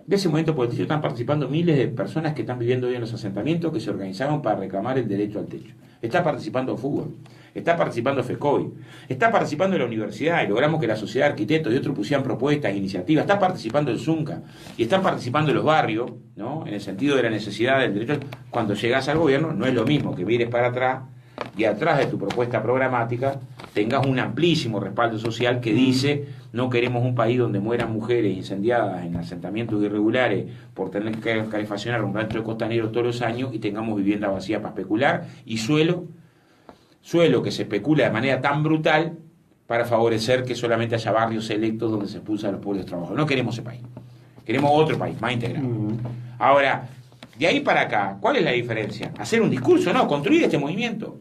De ese movimiento por el techo están participando miles de personas que están viviendo hoy en los asentamientos que se organizaron para reclamar el derecho al techo. Está participando Fútbol, está participando FECOI, está participando la universidad y logramos que la sociedad de arquitectos y otros pusieran propuestas, iniciativas, está participando el ZUNCA y están participando los barrios, ¿no? En el sentido de la necesidad del derecho. Cuando llegas al gobierno no es lo mismo que mires para atrás y atrás de tu propuesta programática tengas un amplísimo respaldo social que dice no queremos un país donde mueran mujeres incendiadas en asentamientos irregulares por tener que calefaccionar un rancho de costanero todos los años y tengamos vivienda vacía para especular y suelo que se especula de manera tan brutal para favorecer que solamente haya barrios selectos donde se expulsan a los pobres trabajadores. No queremos ese país, queremos otro país más integrado. Ahora, de ahí para acá, ¿cuál es la diferencia? Hacer un discurso, no, construir este movimiento.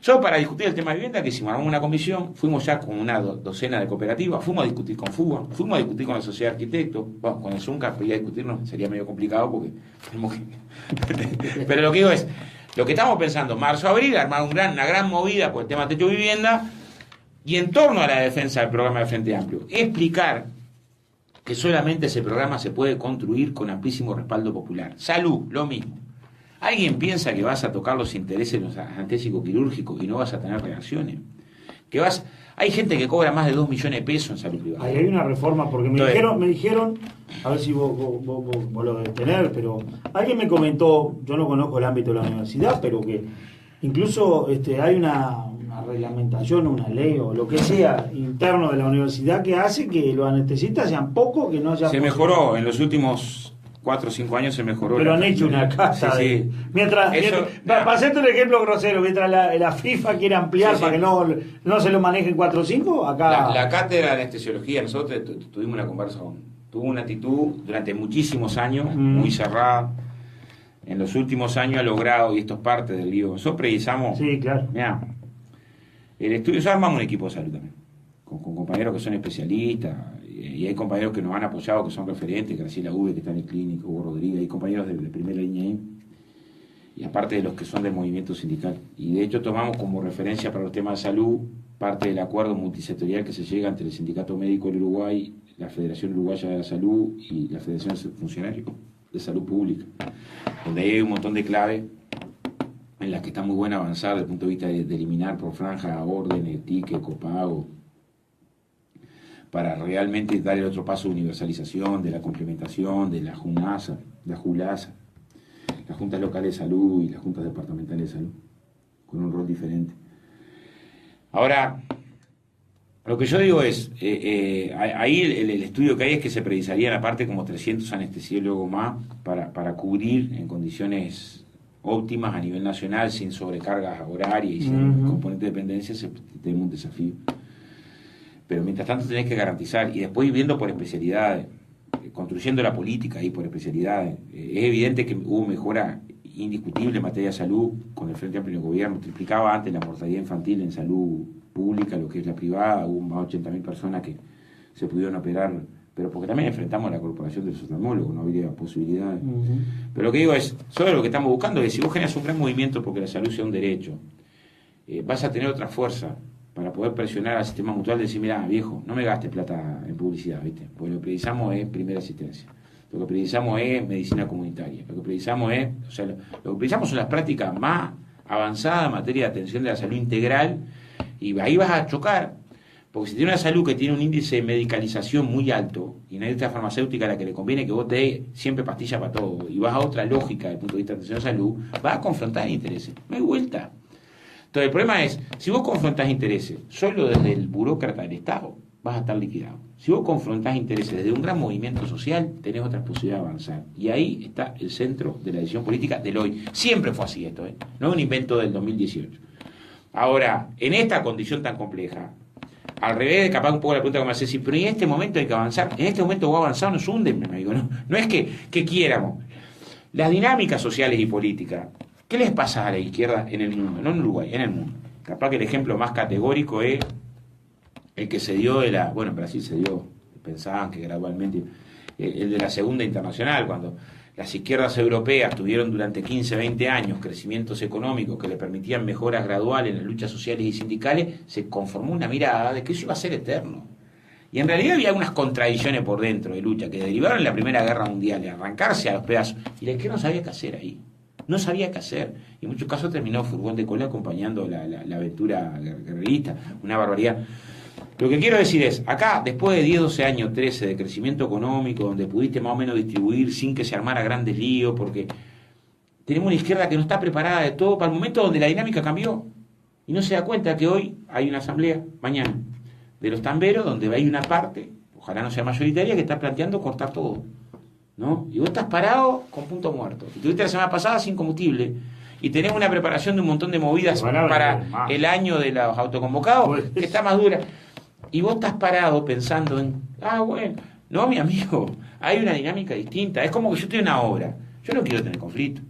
Yo para discutir el tema de vivienda, que hicimos, armamos una comisión, fuimos ya con una docena de cooperativas, fuimos a discutir con FUBA, fuimos a discutir con la sociedad de arquitectos, bueno, con el ZUNCA, pero ya discutirnos sería medio complicado porque tenemos que... Pero lo que digo es, lo que estamos pensando, marzo, abril, armar una gran movida por el tema de techo de vivienda y en torno a la defensa del programa de Frente Amplio, explicar que solamente ese programa se puede construir con amplísimo respaldo popular. Salud, lo mismo. ¿Alguien piensa que vas a tocar los intereses de los anestésicos quirúrgicos y no vas a tener reacciones? Hay gente que cobra más de 2 millones de pesos en salud privada. Ahí hay una reforma, porque me dijeron, a ver si vos lo debes tener, pero alguien me comentó, yo no conozco el ámbito de la universidad, pero que incluso hay una reglamentación, una ley o lo que sea interno de la universidad que hace que los anestesistas sean pocos, que no haya... Se mejoró en los últimos 4 o casa. 5 años se mejoró. Pero han hecho una casa. Sí, de... sí. Mientras, para hacerte un ejemplo grosero, mientras la FIFA quiere ampliar para que no se lo manejen 4 o 5, acá... La cátedra de anestesiología, nosotros tuvimos una conversación, tuvo una actitud durante muchísimos años, muy cerrada. En los últimos años ha logrado, y esto es parte del lío, nosotros precisamos... Sí, claro. Mirá, el estudio, nosotros armamos un equipo de salud también, con compañeros que son especialistas, y hay compañeros que nos han apoyado, que son referentes, Graciela Uve, que está en el clínico, Hugo Rodríguez, hay compañeros de primera línea ahí, y aparte de los que son del movimiento sindical. Y de hecho tomamos como referencia para los temas de salud parte del acuerdo multisectorial que se llega entre el Sindicato Médico del Uruguay, la Federación Uruguaya de la Salud y la Federación de Funcionarios de Salud Pública, donde hay un montón de claves en las que está muy buena avanzar desde el punto de vista de eliminar por franja órdenes, tickets, copago, para realmente dar el otro paso de universalización, de la complementación, de la JUNASA, la JULASA, las juntas locales de salud y las juntas departamentales de salud, con un rol diferente. Ahora, lo que yo digo es, ahí el estudio que hay es que se precisarían aparte como 300 anestesiólogos más para cubrir en condiciones óptimas a nivel nacional, sin sobrecargas horarias y sin componente de dependencia, tenemos un desafío. Pero mientras tanto tenés que garantizar, y después ir viendo por especialidades, construyendo la política ahí por especialidades. Es evidente que hubo mejora indiscutible en materia de salud con el Frente Amplio del Gobierno, triplicaba antes la mortalidad infantil en salud pública, lo que es la privada, hubo más de 80.000 personas que se pudieron operar, pero porque también enfrentamos a la corporación de los oftalmólogos, no había posibilidades. Pero lo que digo es, sobre lo que estamos buscando es, si vos generas un gran movimiento porque la salud sea un derecho, vas a tener otra fuerza para poder presionar al sistema mutual de decir, mira, viejo, no me gastes plata en publicidad, ¿viste? Porque lo que precisamos es primera asistencia, lo que precisamos es medicina comunitaria, lo que precisamos es, lo que precisamos son las prácticas más avanzadas en materia de atención de la salud integral, y ahí vas a chocar, porque si tiene una salud que tiene un índice de medicalización muy alto, y una industria farmacéutica a la que le conviene que vos te des siempre pastillas para todo, y vas a otra lógica desde el punto de vista de atención de salud, vas a confrontar intereses, no hay vuelta. Entonces el problema es, si vos confrontás intereses solo desde el burócrata del Estado, vas a estar liquidado. Si vos confrontás intereses desde un gran movimiento social, tenés otras posibilidades de avanzar. Y ahí está el centro de la decisión política del hoy. Siempre fue así esto, no es un invento del 2018. Ahora, en esta condición tan compleja, al revés de capaz un poco la pregunta que me hace, pero en este momento hay que avanzar, en este momento vos avanzar nos hunden, me digo, no es que quiéramos. Las dinámicas sociales y políticas, ¿qué les pasa a la izquierda en el mundo? No en Uruguay, en el mundo. Capaz que el ejemplo más categórico es el que se dio en Brasil se dio, pensaban que gradualmente, el de la Segunda Internacional, cuando las izquierdas europeas tuvieron durante 15, 20 años crecimientos económicos que le permitían mejoras graduales en las luchas sociales y sindicales, se conformó una mirada de que eso iba a ser eterno. Y en realidad había unas contradicciones por dentro de lucha que derivaron en la Primera Guerra Mundial, de arrancarse a los pedazos, y la izquierda no sabía qué hacer ahí. No sabía qué hacer. Y en muchos casos terminó furgón de cola acompañando la aventura guerrerista, una barbaridad. Lo que quiero decir es, acá, después de 10, 12 años, 13 de crecimiento económico, donde pudiste más o menos distribuir sin que se armara grandes líos, porque tenemos una izquierda que no está preparada de todo para el momento donde la dinámica cambió. Y no se da cuenta que hoy hay una asamblea, mañana, de los tamberos, donde hay una parte, ojalá no sea mayoritaria, que está planteando cortar todo, ¿no? Y vos estás parado con punto muerto. Y tuviste la semana pasada sin combustible. Y tenés una preparación de un montón de movidas para el año de los autoconvocados, que está más dura. Y vos estás parado pensando en, bueno, no, mi amigo, hay una dinámica distinta. Es como que yo estoy en una obra. Yo no quiero tener conflicto.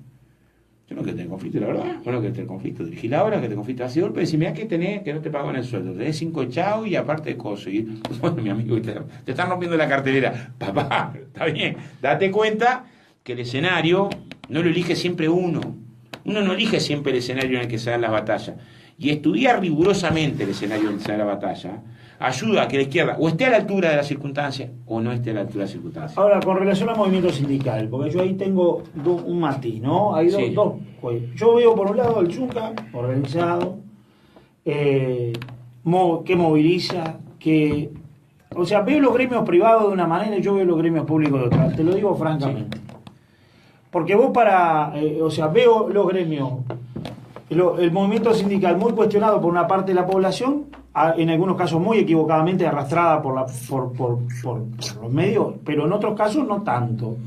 Yo no quiero tener conflicto, la verdad. Yo no quiero tener conflicto. Dirigí la obra, que te conflicto así, golpe, decís, mirá que tenés, que no te pagan el sueldo. Tenés 5 chavos y aparte de cosas. Y, bueno, mi amigo, te están rompiendo la cartelera. Papá, está bien. Date cuenta que el escenario no lo elige siempre uno. Uno no elige siempre el escenario en el que se dan las batallas. Y estudiar rigurosamente el escenario en el que se da la batalla ayuda a que la izquierda o esté a la altura de las circunstancias o no esté a la altura de las circunstancias. Ahora, con relación al movimiento sindical, porque yo ahí tengo un matiz, ¿no? Hay Sí. dos. Yo veo por un lado el Zunca organizado, que moviliza, o sea, veo los gremios privados de una manera y yo veo los gremios públicos de otra. Te lo digo francamente. Sí. Porque vos o sea, veo los gremios, el movimiento sindical muy cuestionado por una parte de la población, en algunos casos muy equivocadamente arrastrada por los medios, pero en otros casos no tanto.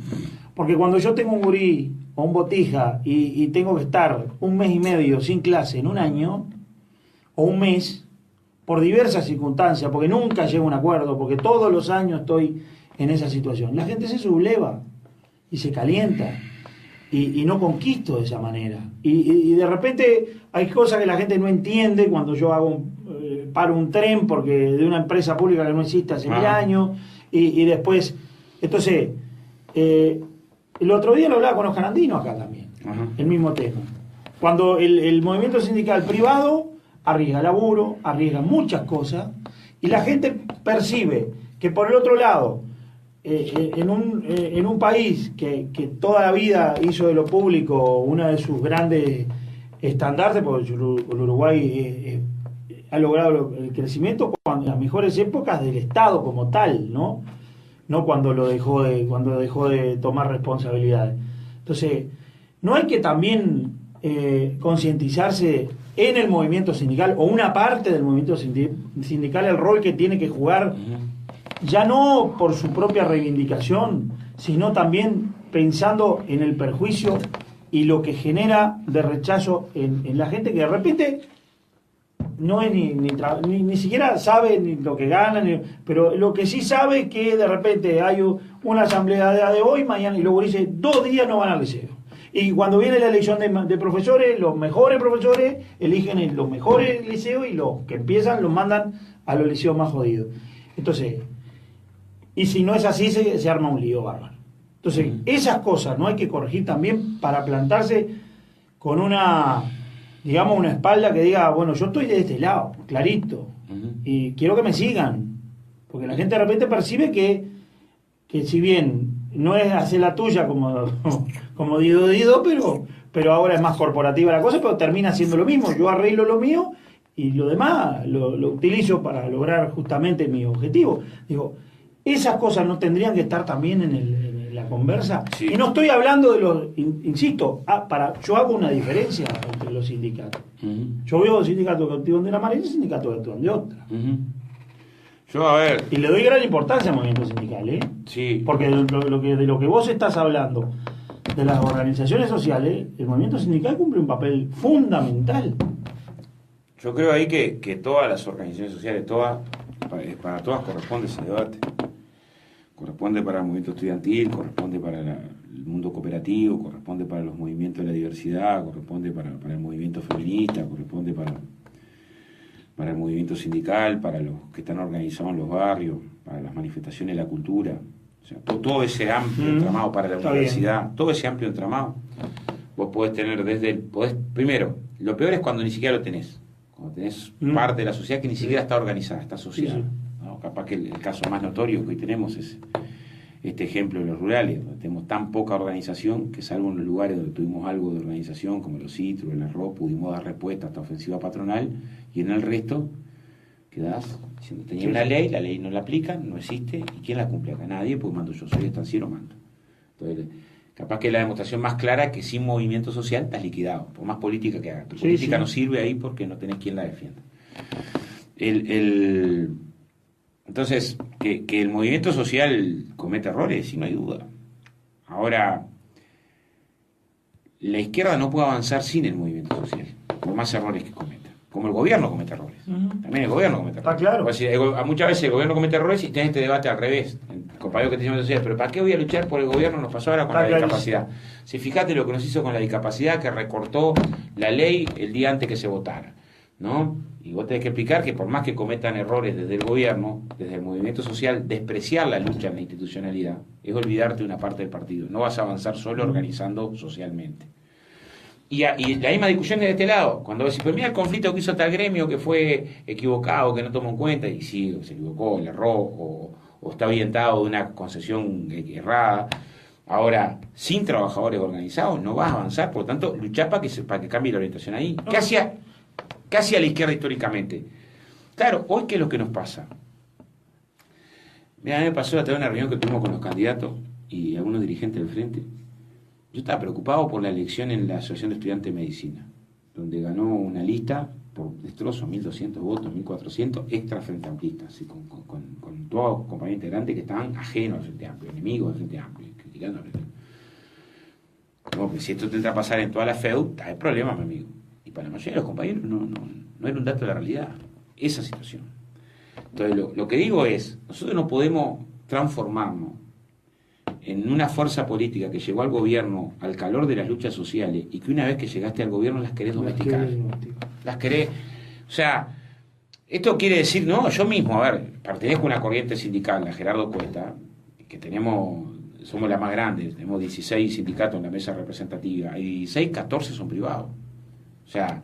Porque cuando yo tengo un gurí o un botija y tengo que estar un mes y medio sin clase en un año, o un mes, por diversas circunstancias, porque nunca llego a un acuerdo, porque todos los años estoy en esa situación, la gente se subleva y se calienta. Y no conquisto de esa manera. Y de repente hay cosas que la gente no entiende cuando yo paro un tren porque de una empresa pública que no existe hace 1000 años y después, entonces, el otro día lo hablaba con los canandinos acá también, el mismo tema. Cuando el movimiento sindical privado arriesga laburo, arriesga muchas cosas y la gente percibe que por el otro lado, en un país que toda la vida hizo de lo público una de sus grandes estandartes, porque el Uruguay ha logrado el crecimiento en las mejores épocas del Estado como tal, no cuando dejó de tomar responsabilidades. Entonces, no hay que también concientizarse en el movimiento sindical o una parte del movimiento sindical el rol que tiene que jugar, ya no por su propia reivindicación, sino también pensando en el perjuicio y lo que genera de rechazo en la gente que de repente no es ni siquiera sabe ni lo que gana, pero lo que sí sabe es que de repente hay una asamblea de hoy, mañana, y luego dice 2 días no van al liceo. Y cuando viene la elección de profesores, los mejores profesores eligen los mejores liceos y los que empiezan los mandan a los liceos más jodidos. Entonces, y si no es así, se arma un lío bárbaro. Entonces, esas cosas no hay que corregir también para plantarse con una espalda que diga, bueno, yo estoy de este lado, clarito, y quiero que me sigan. Porque la gente de repente percibe que si bien no es hacer la tuya como Dido, pero ahora es más corporativa la cosa, pero termina siendo lo mismo. Yo arreglo lo mío y lo demás lo utilizo para lograr justamente mi objetivo. Digo, esas cosas no tendrían que estar también en la conversa. Sí. Y no estoy hablando de los, insisto, yo hago una diferencia entre los sindicatos. Yo veo sindicatos que actúan de una manera y sindicatos que actúan de otra. Yo, a ver. Y le doy gran importancia al movimiento sindical, ¿eh? Sí. Porque de lo que vos estás hablando, de las organizaciones sociales, el movimiento sindical cumple un papel fundamental. Yo creo ahí que todas las organizaciones sociales, para todas corresponde ese debate. Corresponde para el movimiento estudiantil, corresponde para el mundo cooperativo, corresponde para los movimientos de la diversidad, corresponde para el movimiento feminista, corresponde para el movimiento sindical, para los que están organizados en los barrios, para las manifestaciones de la cultura. O sea, todo ese amplio entramado para la universidad, todo ese amplio entramado, vos podés tener primero, lo peor es cuando ni siquiera lo tenés. Cuando tenés parte de la sociedad que ni siquiera está organizada, está asociada. Sí. ¿No? Capaz que el caso más notorio que hoy tenemos es este ejemplo de los rurales, donde tenemos tan poca organización que salvo en los lugares donde tuvimos algo de organización, como los Citru, el arroz, pudimos dar respuesta a esta ofensiva patronal, y en el resto quedás diciendo, tenía una ley, la ley no la aplican, no existe, ¿y quién la cumple acá? Nadie, pues mando yo, soy estanciero, mando. Entonces, capaz que la demostración más clara es que sin movimiento social estás liquidado, por más política que hagas. Tu política no sirve ahí porque no tenés quien la defienda. Entonces, que el movimiento social comete errores, sí, no hay duda. Ahora, la izquierda no puede avanzar sin el movimiento social, por más errores que cometa. Como el gobierno comete errores. También el gobierno comete errores. Está claro. Decir, muchas veces el gobierno comete errores y tenés este debate al revés. Compañero que te llama social, pero ¿para qué voy a luchar por el gobierno? Nos pasó ahora con la discapacidad. Si fíjate lo que nos hizo con la discapacidad, que recortó la ley el día antes que se votara, ¿no? Y vos tenés que explicar que por más que cometan errores desde el gobierno, desde el movimiento social, despreciar la lucha en la institucionalidad es olvidarte de una parte del partido. No vas a avanzar solo organizando socialmente. Y la misma discusión de este lado, cuando decís, pero mira el conflicto que hizo tal gremio que fue equivocado, que no tomó en cuenta, y sí, se equivocó, le erró, o está orientado de una concesión errada. Ahora, sin trabajadores organizados no vas a avanzar, por lo tanto, luchá para que cambie la orientación ahí. ¿Qué hacía la izquierda históricamente? Claro, hoy ¿qué es lo que nos pasa? Mira, a mí me pasó hasta una reunión que tuvimos con los candidatos y algunos dirigentes del Frente. Yo estaba preocupado por la elección en la Asociación de Estudiantes de Medicina, donde ganó una lista por destrozo, 1.200 votos, 1.400, extra Frente Amplista, así, con todos compañeros integrantes que estaban ajenos al Frente Amplio, enemigos del Frente Amplio, criticando al Frente Amplio. No, pues si esto tendrá que pasar en toda la FEU, hay problemas, mi amigo. Y para la mayoría de los compañeros no era un dato de la realidad, esa situación. Entonces, lo que digo es, nosotros no podemos transformarnos en una fuerza política que llegó al gobierno al calor de las luchas sociales y que una vez que llegaste al gobierno las querés domesticar. Las querés... O sea, esto quiere decir, no, yo mismo, a ver, pertenezco a una corriente sindical, la Gerardo Cuesta, que somos la más grande, tenemos 16 sindicatos en la mesa representativa, y 16, 14 son privados. O sea,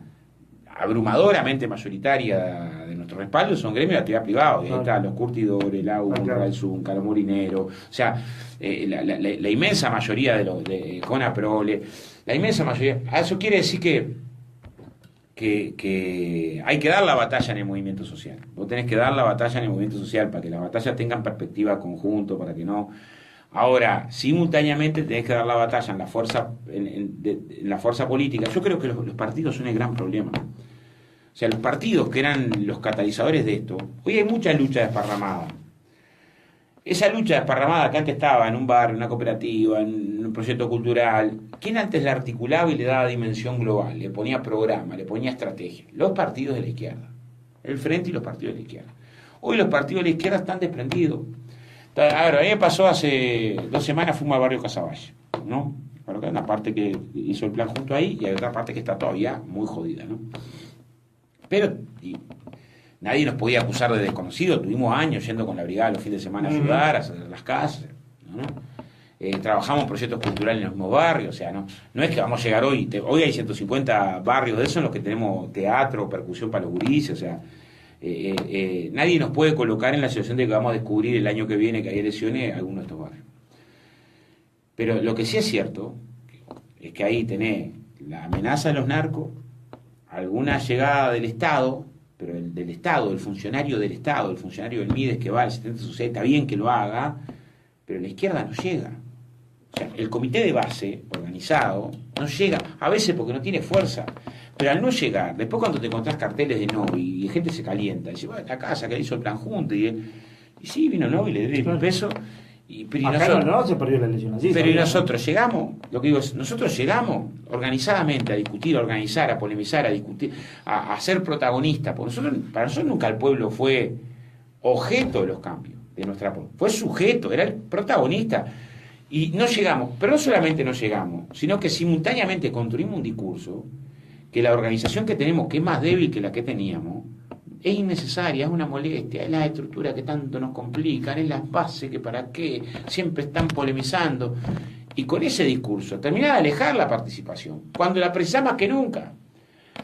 abrumadoramente mayoritaria de nuestro respaldo son gremios de actividad privada. Ahí están los curtidores, el AU, el Ralsum, Caramorinero. O sea, la inmensa mayoría de Conaprole, la inmensa mayoría. Eso quiere decir que hay que dar la batalla en el movimiento social. Vos tenés que dar la batalla en el movimiento social para que las batallas tengan perspectiva conjunto, para que no... Ahora, simultáneamente tenés que dar la batalla en la fuerza, en la fuerza política. Yo creo que los partidos son el gran problema. O sea, los partidos que eran los catalizadores de esto, hoy hay mucha lucha desparramada. Esa lucha desparramada que antes estaba en un barrio, en una cooperativa, en un proyecto cultural, ¿quién antes la articulaba y le daba dimensión global? Le ponía programa, le ponía estrategia. Los partidos de la izquierda. El Frente y los partidos de la izquierda. Hoy los partidos de la izquierda están desprendidos. A ver, a mí me pasó hace 2 semanas, fuimos al barrio Casaballe, ¿no? Bueno, que hay una parte que hizo el plan junto ahí y hay otra parte que está todavía muy jodida, ¿no? Pero nadie nos podía acusar de desconocidos, tuvimos años yendo con la brigada los fines de semana a ayudar, a hacer las casas, ¿no? Trabajamos en proyectos culturales en los mismos barrios, o sea, no es que vamos a llegar hoy hay 150 barrios de esos en los que tenemos teatro, percusión para los gurises, o sea... nadie nos puede colocar en la situación de que vamos a descubrir el año que viene que hay elecciones en algunos de estos barrios. Pero lo que sí es cierto es que ahí tenés la amenaza de los narcos, alguna llegada del Estado, pero del Estado, del funcionario del Estado, el funcionario del MIDES que va al asistente social, está bien que lo haga, pero la izquierda no llega. O sea, el comité de base organizado no llega, a veces porque no tiene fuerza. Pero al no llegar, después cuando te encontrás carteles de Novi y gente se calienta, y dice, bueno, la casa que le hizo el plan junto, y sí, vino Novi, le dio el peso, pero acá nosotros, no se perdió la elección así. pero y nosotros llegamos, lo que digo es, nosotros llegamos organizadamente a discutir, a organizar, a polemizar, a discutir, a ser protagonistas, porque para nosotros nunca el pueblo fue objeto de los cambios de nuestra política, fue sujeto, era el protagonista. Y no llegamos, pero no solamente no llegamos, sino que simultáneamente construimos un discurso que la organización que tenemos, que es más débil que la que teníamos, es innecesaria, es una molestia, es la estructura que tanto nos complican, es las bases que para qué, siempre están polemizando. Y con ese discurso termina de alejar la participación, cuando la precisamos más que nunca.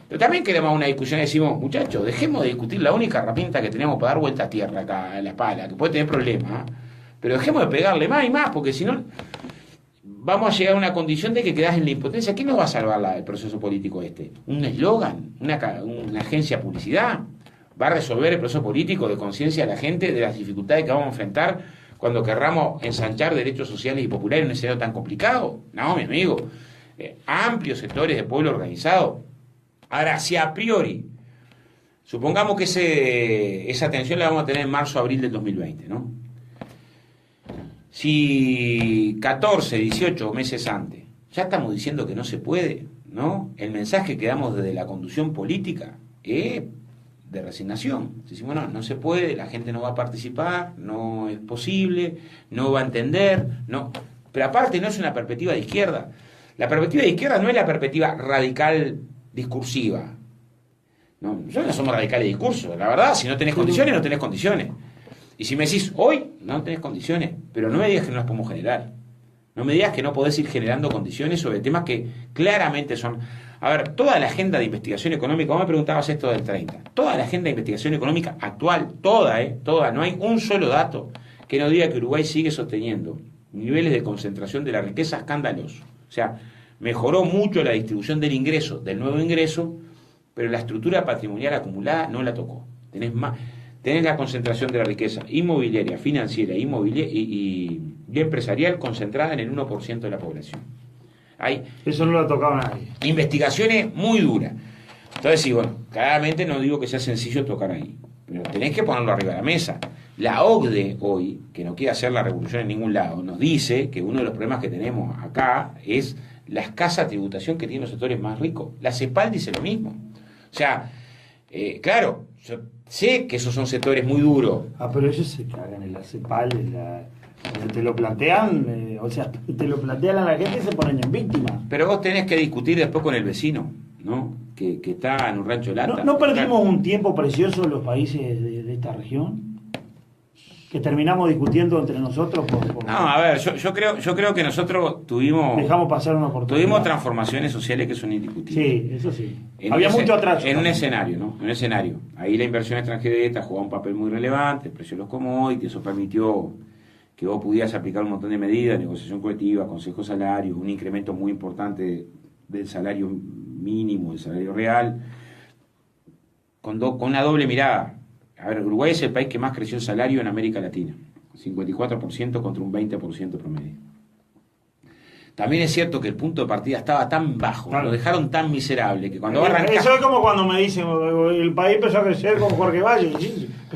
Pero también queremos una discusión y decimos, muchachos, dejemos de discutir la única herramienta que tenemos para dar vuelta a tierra acá, en la pala, que puede tener problemas, pero dejemos de pegarle más y más, porque si no... vamos a llegar a una condición de que quedás en la impotencia. ¿Quién nos va a salvar el proceso político este? ¿Un eslogan? ¿Una agencia de publicidad? ¿Va a resolver el proceso político de conciencia de la gente de las dificultades que vamos a enfrentar cuando querramos ensanchar derechos sociales y populares en un escenario tan complicado? No, mi amigo. Amplios sectores de pueblo organizado. Ahora, si a priori, supongamos que esa tensión la vamos a tener en marzo o abril del 2020, ¿no? Si 14, 18 meses antes ya estamos diciendo que no se puede, ¿no? El mensaje que damos desde la conducción política es de resignación. Decimos, no se puede, la gente no va a participar, no es posible, no va a entender, no. Pero aparte no es una perspectiva de izquierda. La perspectiva de izquierda no es la perspectiva radical discursiva. No, nosotros no somos radicales de discurso, la verdad, si no tenés condiciones, no tenés condiciones. Y si me decís, hoy no tenés condiciones, pero no me digas que no las podemos generar. No me digas que no podés ir generando condiciones sobre temas que claramente son... A ver, toda la agenda de investigación económica, vos me preguntabas esto del 30, toda la agenda de investigación económica actual, toda, no hay un solo dato que no diga que Uruguay sigue sosteniendo niveles de concentración de la riqueza escandalosos. O sea, mejoró mucho la distribución del ingreso, del nuevo ingreso, pero la estructura patrimonial acumulada no la tocó. Tenés la concentración de la riqueza inmobiliaria, financiera y empresarial concentrada en el 1% de la población. Hay Eso no lo ha tocado nadie. investigaciones muy duras. Entonces, sí, bueno, claramente no digo que sea sencillo tocar ahí, pero tenés que ponerlo arriba de la mesa. La OCDE hoy, que no quiere hacer la revolución en ningún lado, nos dice que uno de los problemas que tenemos acá es la escasa tributación que tienen los sectores más ricos. La CEPAL dice lo mismo. O sea, claro, yo sé que esos son sectores muy duros. Pero ellos se cagan en la CEPAL, te lo plantean, te lo plantean a la gente y se ponen en víctima. Pero vos tenés que discutir después con el vecino, ¿no? Que está en un rancho lata. ¿No perdimos un tiempo precioso los países de esta región? Que terminamos discutiendo entre nosotros No, a ver, yo creo que nosotros dejamos pasar una oportunidad. Tuvimos transformaciones sociales que son indiscutibles. Sí, eso sí. Había mucho atraso. En un escenario, ¿no? En un escenario. Ahí la inversión extranjera jugaba un papel muy relevante, el precio de los commodities, eso permitió que vos pudieras aplicar un montón de medidas, negociación colectiva, consejo de salario, un incremento muy importante del salario mínimo, del salario real, con una doble mirada. A ver, Uruguay es el país que más creció el salario en América Latina, 54% contra un 20% promedio. También es cierto que el punto de partida estaba tan bajo, lo dejaron tan miserable, que cuando arrancás... Eso es como cuando me dicen, el país empezó a crecer con Jorge Valle,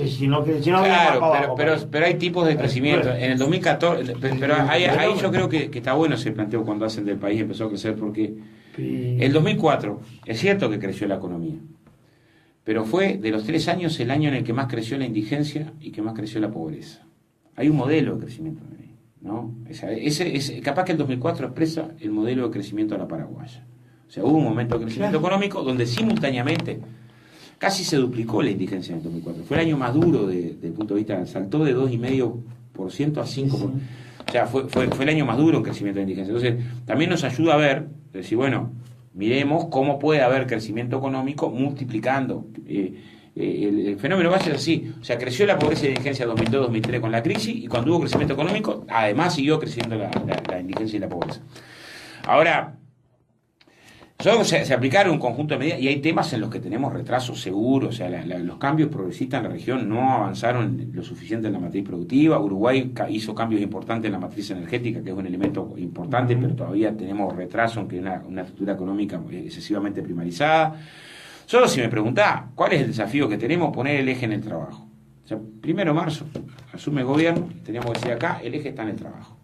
si no claro, pero hay tipos de crecimiento. En el 2014, pero ahí yo creo que está bueno ese planteo cuando hacen del país empezó a crecer, porque el 2004, es cierto que creció la economía, pero fue de los 3 años el año en el que más creció la indigencia y que más creció la pobreza. Hay un modelo de crecimiento, ¿no? Capaz que el 2004 expresa el modelo de crecimiento a la paraguaya. O sea, hubo un momento de crecimiento económico donde simultáneamente casi se duplicó la indigencia en el 2004. Fue el año más duro desde el punto de vista, saltó de 2,5% a 5%. Sí. O sea, fue el año más duro en crecimiento de indigencia. Entonces, también nos ayuda a ver, decir, bueno, miremos cómo puede haber crecimiento económico multiplicando. El fenómeno base es así, o sea, creció la pobreza y la indigencia 2002-2003 con la crisis, y cuando hubo crecimiento económico, además siguió creciendo la indigencia y la pobreza. Ahora, se aplicaron un conjunto de medidas y hay temas en los que tenemos retrasos seguros, o sea, los cambios progresistas en la región no avanzaron lo suficiente en la matriz productiva. Uruguay hizo cambios importantes en la matriz energética, que es un elemento importante, pero todavía tenemos retraso en que una estructura económica excesivamente primarizada. Solo si me preguntás, ¿cuál es el desafío que tenemos? Poner el eje en el trabajo. O sea, 1 de marzo asume el gobierno, teníamos que decir acá, el eje está en el trabajo.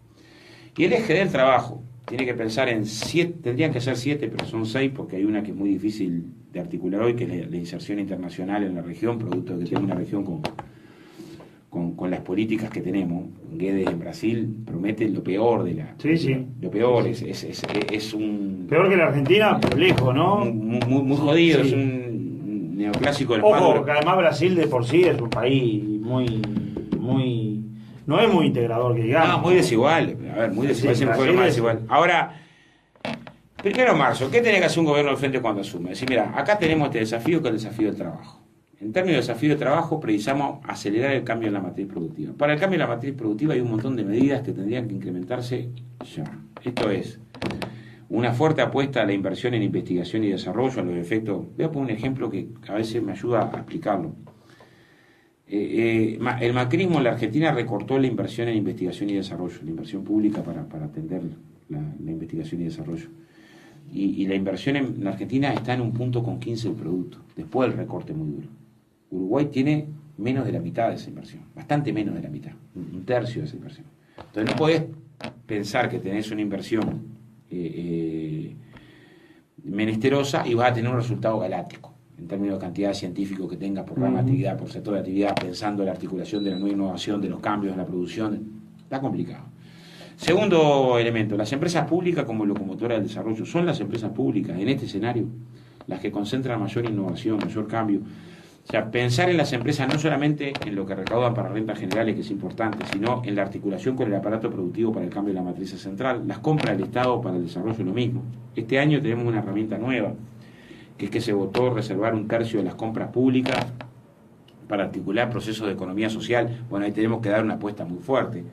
Y el eje del trabajo tiene que pensar en 7, tendrían que ser 7, pero son 6, porque hay una que es muy difícil de articular hoy, que es la inserción internacional en la región, producto de que tiene una región con las políticas que tenemos. Guedes en Brasil promete lo peor de la... Sí. Lo peor es un... Peor que la Argentina, pero lejos, ¿no? Muy jodido, sí. Es un neoclásico del padre. Ojo, que además Brasil de por sí es un país muy... No es muy integrador, que digamos. No, muy desigual. A ver, muy desigual, siempre fue más desigual. Ahora, 1 de marzo, ¿qué tiene que hacer un gobierno al frente cuando asume? Decir, mira, acá tenemos este desafío, que es el desafío del trabajo. En términos de desafío de trabajo, precisamos acelerar el cambio en la matriz productiva. Para el cambio en la matriz productiva hay un montón de medidas que tendrían que incrementarse ya. Esto es una fuerte apuesta a la inversión en investigación y desarrollo, a los efectos. Voy a poner un ejemplo que a veces me ayuda a explicarlo. El macrismo en la Argentina recortó la inversión en investigación y desarrollo, la inversión pública para atender la investigación y desarrollo. Y la inversión en la Argentina está en 1,15 del producto, después del recorte muy duro. Uruguay tiene menos de la mitad de esa inversión, bastante menos de la mitad, un tercio de esa inversión. Entonces no podés pensar que tenés una inversión menesterosa y vas a tener un resultado galáctico en términos de cantidad de científicos que tengas por rama de actividad, por sector de actividad, pensando en la articulación de la nueva innovación, de los cambios en la producción. Está complicado. Segundo elemento, las empresas públicas como locomotora del desarrollo. Son las empresas públicas en este escenario las que concentran mayor innovación, mayor cambio. O sea, pensar en las empresas no solamente en lo que recaudan para rentas generales, que es importante, sino en la articulación con el aparato productivo para el cambio de la matriz central, las compras del Estado para el desarrollo, lo mismo. Este año tenemos una herramienta nueva, que es que se votó reservar 1/3 de las compras públicas para articular procesos de economía social. Bueno, ahí tenemos que dar una apuesta muy fuerte.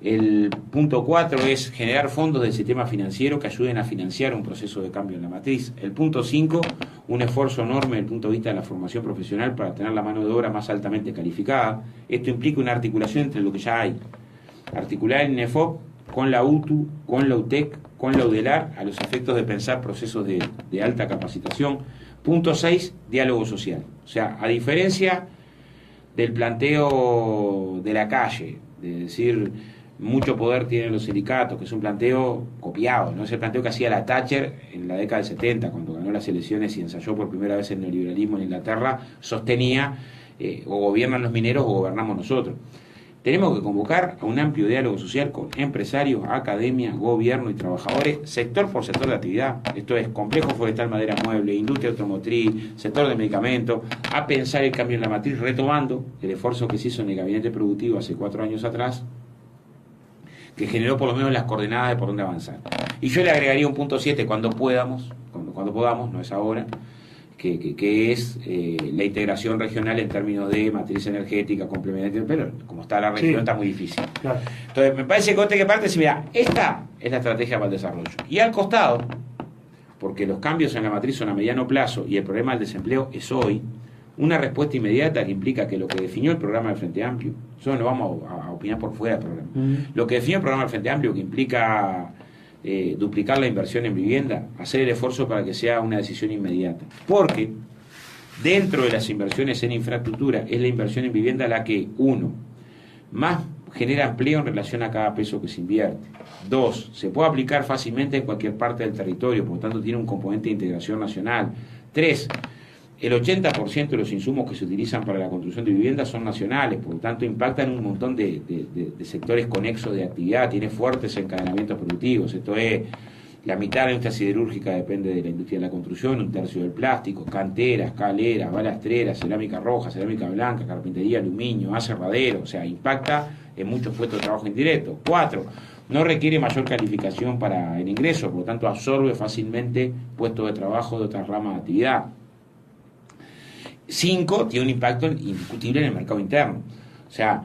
El punto 4 es generar fondos del sistema financiero que ayuden a financiar un proceso de cambio en la matriz. El punto 5, un esfuerzo enorme desde el punto de vista de la formación profesional para tener la mano de obra más altamente calificada. Esto implica una articulación entre lo que ya hay. Articular el INEFOP con la UTU, con la UTEC, con la UDELAR, a los efectos de pensar procesos de alta capacitación. Punto 6, diálogo social. O sea, a diferencia del planteo de la calle, de decir mucho poder tienen los sindicatos, que es un planteo copiado, no es el planteo que hacía la Thatcher en la década del 70, cuando ganó las elecciones y ensayó por primera vez el neoliberalismo en Inglaterra, sostenía o gobiernan los mineros o gobernamos nosotros. Tenemos que convocar a un amplio diálogo social con empresarios, academia, gobierno y trabajadores, sector por sector de actividad. Esto es complejo forestal, madera, mueble, industria automotriz, sector de medicamentos, a pensar el cambio en la matriz, retomando el esfuerzo que se hizo en el gabinete productivo hace 4 años atrás, que generó por lo menos las coordenadas de por dónde avanzar. Y yo le agregaría un punto 7 cuando podamos, no es ahora, que es la integración regional en términos de matriz energética, complementaria, pero como está la región, sí, está muy difícil. Claro. Entonces, me parece que parte si mira, esta es la estrategia para el desarrollo. Y al costado, porque los cambios en la matriz son a mediano plazo y el problema del desempleo es hoy, una respuesta inmediata que implica que lo que definió el programa del Frente Amplio, nosotros no vamos a opinar por fuera del programa, lo que definió el programa del Frente Amplio, que implica duplicar la inversión en vivienda, hacer el esfuerzo para que sea una decisión inmediata, porque dentro de las inversiones en infraestructura es la inversión en vivienda la que, 1, más genera empleo en relación a cada peso que se invierte, 2, se puede aplicar fácilmente en cualquier parte del territorio, por lo tanto tiene un componente de integración nacional, 3, el 80% de los insumos que se utilizan para la construcción de viviendas son nacionales, por lo tanto impactan un montón de sectores conexos de actividad, tiene fuertes encadenamientos productivos. Esto es, la mitad de la industria siderúrgica depende de la industria de la construcción, 1/3 del plástico, canteras, caleras, balastreras, cerámica roja, cerámica blanca, carpintería, aluminio, aserradero, o sea, impacta en muchos puestos de trabajo indirectos. 4, no requiere mayor calificación para el ingreso, por lo tanto absorbe fácilmente puestos de trabajo de otras ramas de actividad. 5, tiene un impacto indiscutible en el mercado interno. O sea,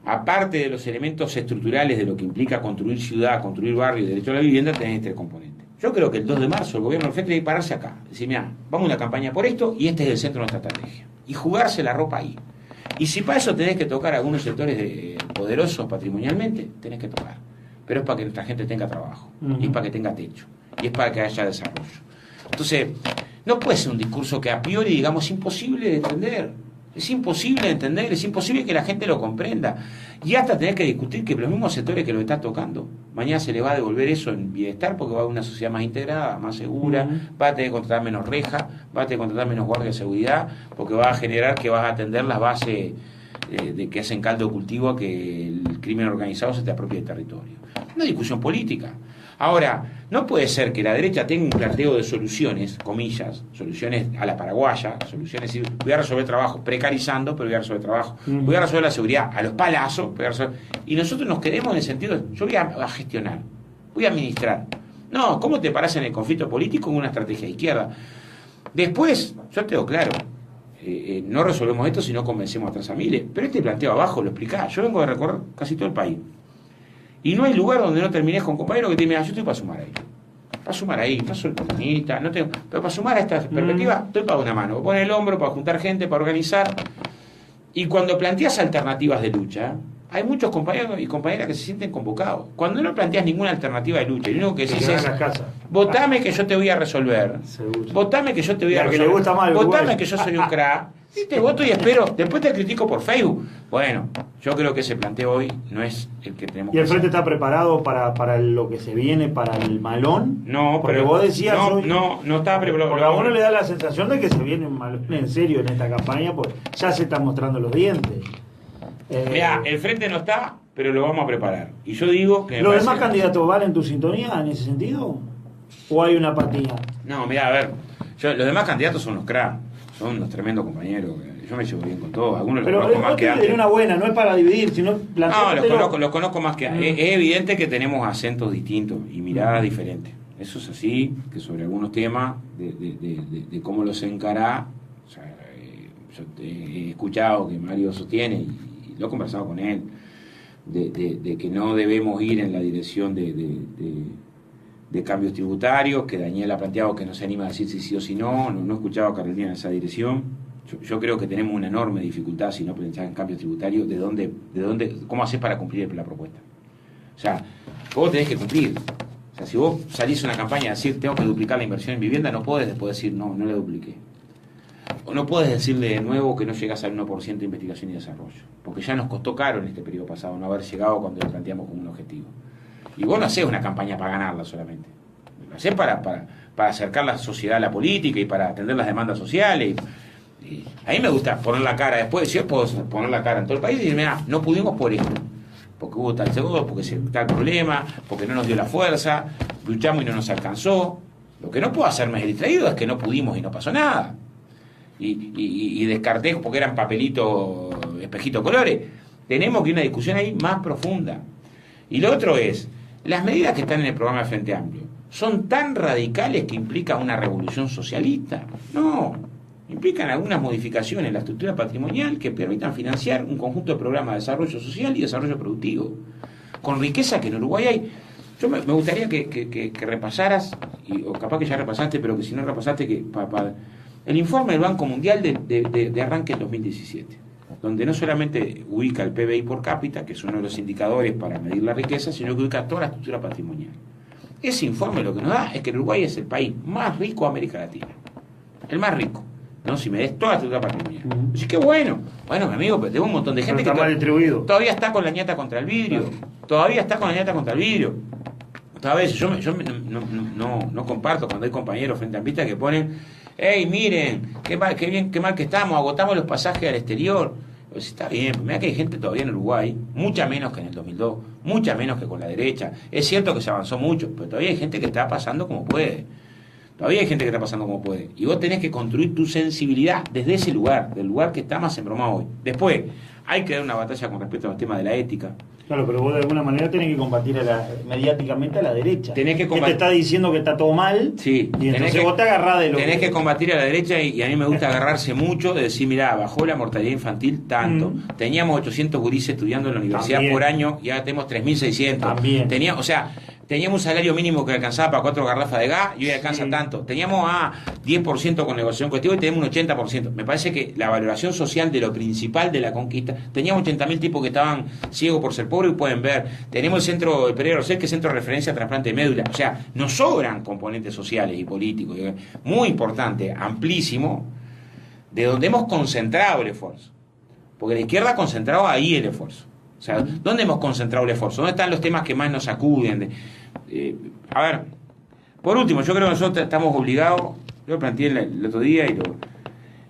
aparte de los elementos estructurales de lo que implica construir ciudad, construir barrio y derecho a la vivienda, tenés 3 componentes. Yo creo que el 2 de marzo el gobierno del frente debe pararse acá, decir, mira, vamos a una campaña por esto y este es el centro de nuestra estrategia. Y jugarse la ropa ahí. Y si para eso tenés que tocar algunos sectores poderosos patrimonialmente, tenés que tocar. Pero es para que nuestra gente tenga trabajo, y es para que tenga techo, y es para que haya desarrollo. Entonces, no puede ser un discurso que a priori digamos imposible de entender. Es imposible de entender, es imposible que la gente lo comprenda. Y hasta tener que discutir que los mismos sectores que lo están tocando, mañana se le va a devolver eso en bienestar porque va a haber una sociedad más integrada, más segura, va a tener que contratar menos rejas, va a tener que contratar menos guardias de seguridad, porque va a generar que vas a atender las bases de que hacen caldo de cultivo a que el crimen organizado se te apropie del territorio. Una discusión política. Ahora, no puede ser que la derecha tenga un planteo de soluciones, comillas, soluciones a la paraguaya, soluciones, voy a resolver trabajo, precarizando, pero voy a resolver trabajo, voy a resolver la seguridad a los palazos, y nosotros nos quedemos en el sentido, yo voy a gestionar, voy a administrar. No, ¿cómo te parás en el conflicto político con una estrategia de izquierda? Después, yo tengo claro, no resolvemos esto si no convencemos a otras familias, pero este planteo abajo lo explicaba, yo vengo de recorrer casi todo el país. Y no hay lugar donde no termines con compañeros que te digan, yo estoy para sumar ahí, no soy comunista, no tengo, pero para sumar a esta perspectiva, estoy para una mano, poner el hombro para juntar gente, para organizar. Y cuando planteas alternativas de lucha, hay muchos compañeros y compañeras que se sienten convocados. Cuando no planteas ninguna alternativa de lucha, y lo único que decís es, votame que yo te voy a resolver, votame que yo te voy a resolver, votame que yo soy un crack. Y te voto y espero, después te critico por Facebook. Bueno, yo creo que ese planteo hoy no es el que tenemos. ¿Y el Frente está preparado para lo que se viene, para el malón? No, porque pero vos decías no está preparado. Porque a uno le da la sensación de que se viene un malón en serio en esta campaña, pues ya se están mostrando los dientes. Mira, el Frente no está, pero lo vamos a preparar. Y yo digo que... ¿Los demás candidatos valen tu sintonía en ese sentido? ¿O hay una apatía? No, mira, a ver, los demás candidatos son los crack. son unos tremendos compañeros. Yo me llevo bien con todos. Algunos los Pero conozco más que antes. en una buena, no es para dividir, sino No, los conozco más que antes. Es evidente que tenemos acentos distintos y miradas diferentes. Eso es así, que sobre algunos temas de cómo los encará, o sea, yo he escuchado que Mario sostiene, y lo he conversado con él, de que no debemos ir en la dirección de cambios tributarios, que Daniel ha planteado que no se anima a decir si sí o si no he escuchado a Carolina en esa dirección. Yo creo que tenemos una enorme dificultad si no pensás en cambios tributarios, ¿cómo haces para cumplir la propuesta? O sea, vos tenés que cumplir. O sea, si vos salís a una campaña a decir tengo que duplicar la inversión en vivienda, no podés después decir no la dupliqué. O no podés decirle de nuevo que no llegás al 1% de investigación y desarrollo, porque ya nos costó caro en este periodo pasado no haber llegado cuando lo planteamos como un objetivo. Y vos no hacés una campaña para ganarla solamente, lo hacés para acercar la sociedad a la política y para atender las demandas sociales. Y a mí me gusta poner la cara después, si yo puedo poner la cara en todo el país y decir, mira, no pudimos por esto, porque hubo tal seguro, porque se tal problema, porque no nos dio la fuerza, luchamos y no nos alcanzó. Lo que no puedo hacerme el distraído es que no pudimos y no pasó nada. Y descarté porque eran papelitos, espejitos colores. Tenemos que ir a una discusión ahí más profunda. Y lo otro es, las medidas que están en el programa de Frente Amplio son tan radicales que implican una revolución socialista. No, implican algunas modificaciones en la estructura patrimonial que permitan financiar un conjunto de programas de desarrollo social y desarrollo productivo, con riqueza que en Uruguay hay. Yo me gustaría que repasaras, o capaz que ya repasaste, pero que si no repasaste, el informe del Banco Mundial de arranque del 2017, donde no solamente ubica el PBI por cápita, que es uno de los indicadores para medir la riqueza, sino que ubica toda la estructura patrimonial. Ese informe lo que nos da es que el Uruguay es el país más rico de América Latina, el más rico, ¿no? Si me des toda la estructura patrimonial. Así que bueno, mi amigo, pero tengo un montón de gente que todavía está con la ñata contra el vidrio, Toda vez yo no comparto cuando hay compañeros frente a pista que ponen, hey, miren, qué mal que estamos, agotamos los pasajes al exterior. Pues está bien, mira que hay gente todavía en Uruguay, mucha menos que en el 2002, mucha menos que con la derecha. Es cierto que se avanzó mucho, pero todavía hay gente que está pasando como puede. Y vos tenés que construir tu sensibilidad desde ese lugar, del lugar que está más embromado hoy. Después, hay que dar una batalla con respecto al tema de la ética. Claro, pero vos de alguna manera tenés que combatir mediáticamente a la derecha. Que te está diciendo que está todo mal. Sí. Y entonces vos te agarrás de lo Tenés que combatir a la derecha y a mí me gusta agarrarse mucho de decir, mirá, bajó la mortalidad infantil tanto. Teníamos 800 gurises estudiando en la universidad por año y ahora tenemos 3.600. También. Teníamos un salario mínimo que alcanzaba para 4 garrafas de gas y hoy alcanza tanto. Teníamos 10% con negociación colectiva y tenemos un 80%. Me parece que la valoración social de lo principal de la conquista, teníamos 80.000 tipos que estaban ciegos por ser pobres y pueden ver. Tenemos el centro de Pereira Rosell, que es centro de referencia a trasplante de médula. O sea, nos sobran componentes sociales y políticos. Muy importante, amplísimo, de donde hemos concentrado el esfuerzo. Porque la izquierda ha concentrado ahí el esfuerzo. O sea, ¿dónde hemos concentrado el esfuerzo? ¿Dónde están los temas que más nos sacuden? A ver, por último, yo creo que nosotros estamos obligados, yo lo planteé el otro día,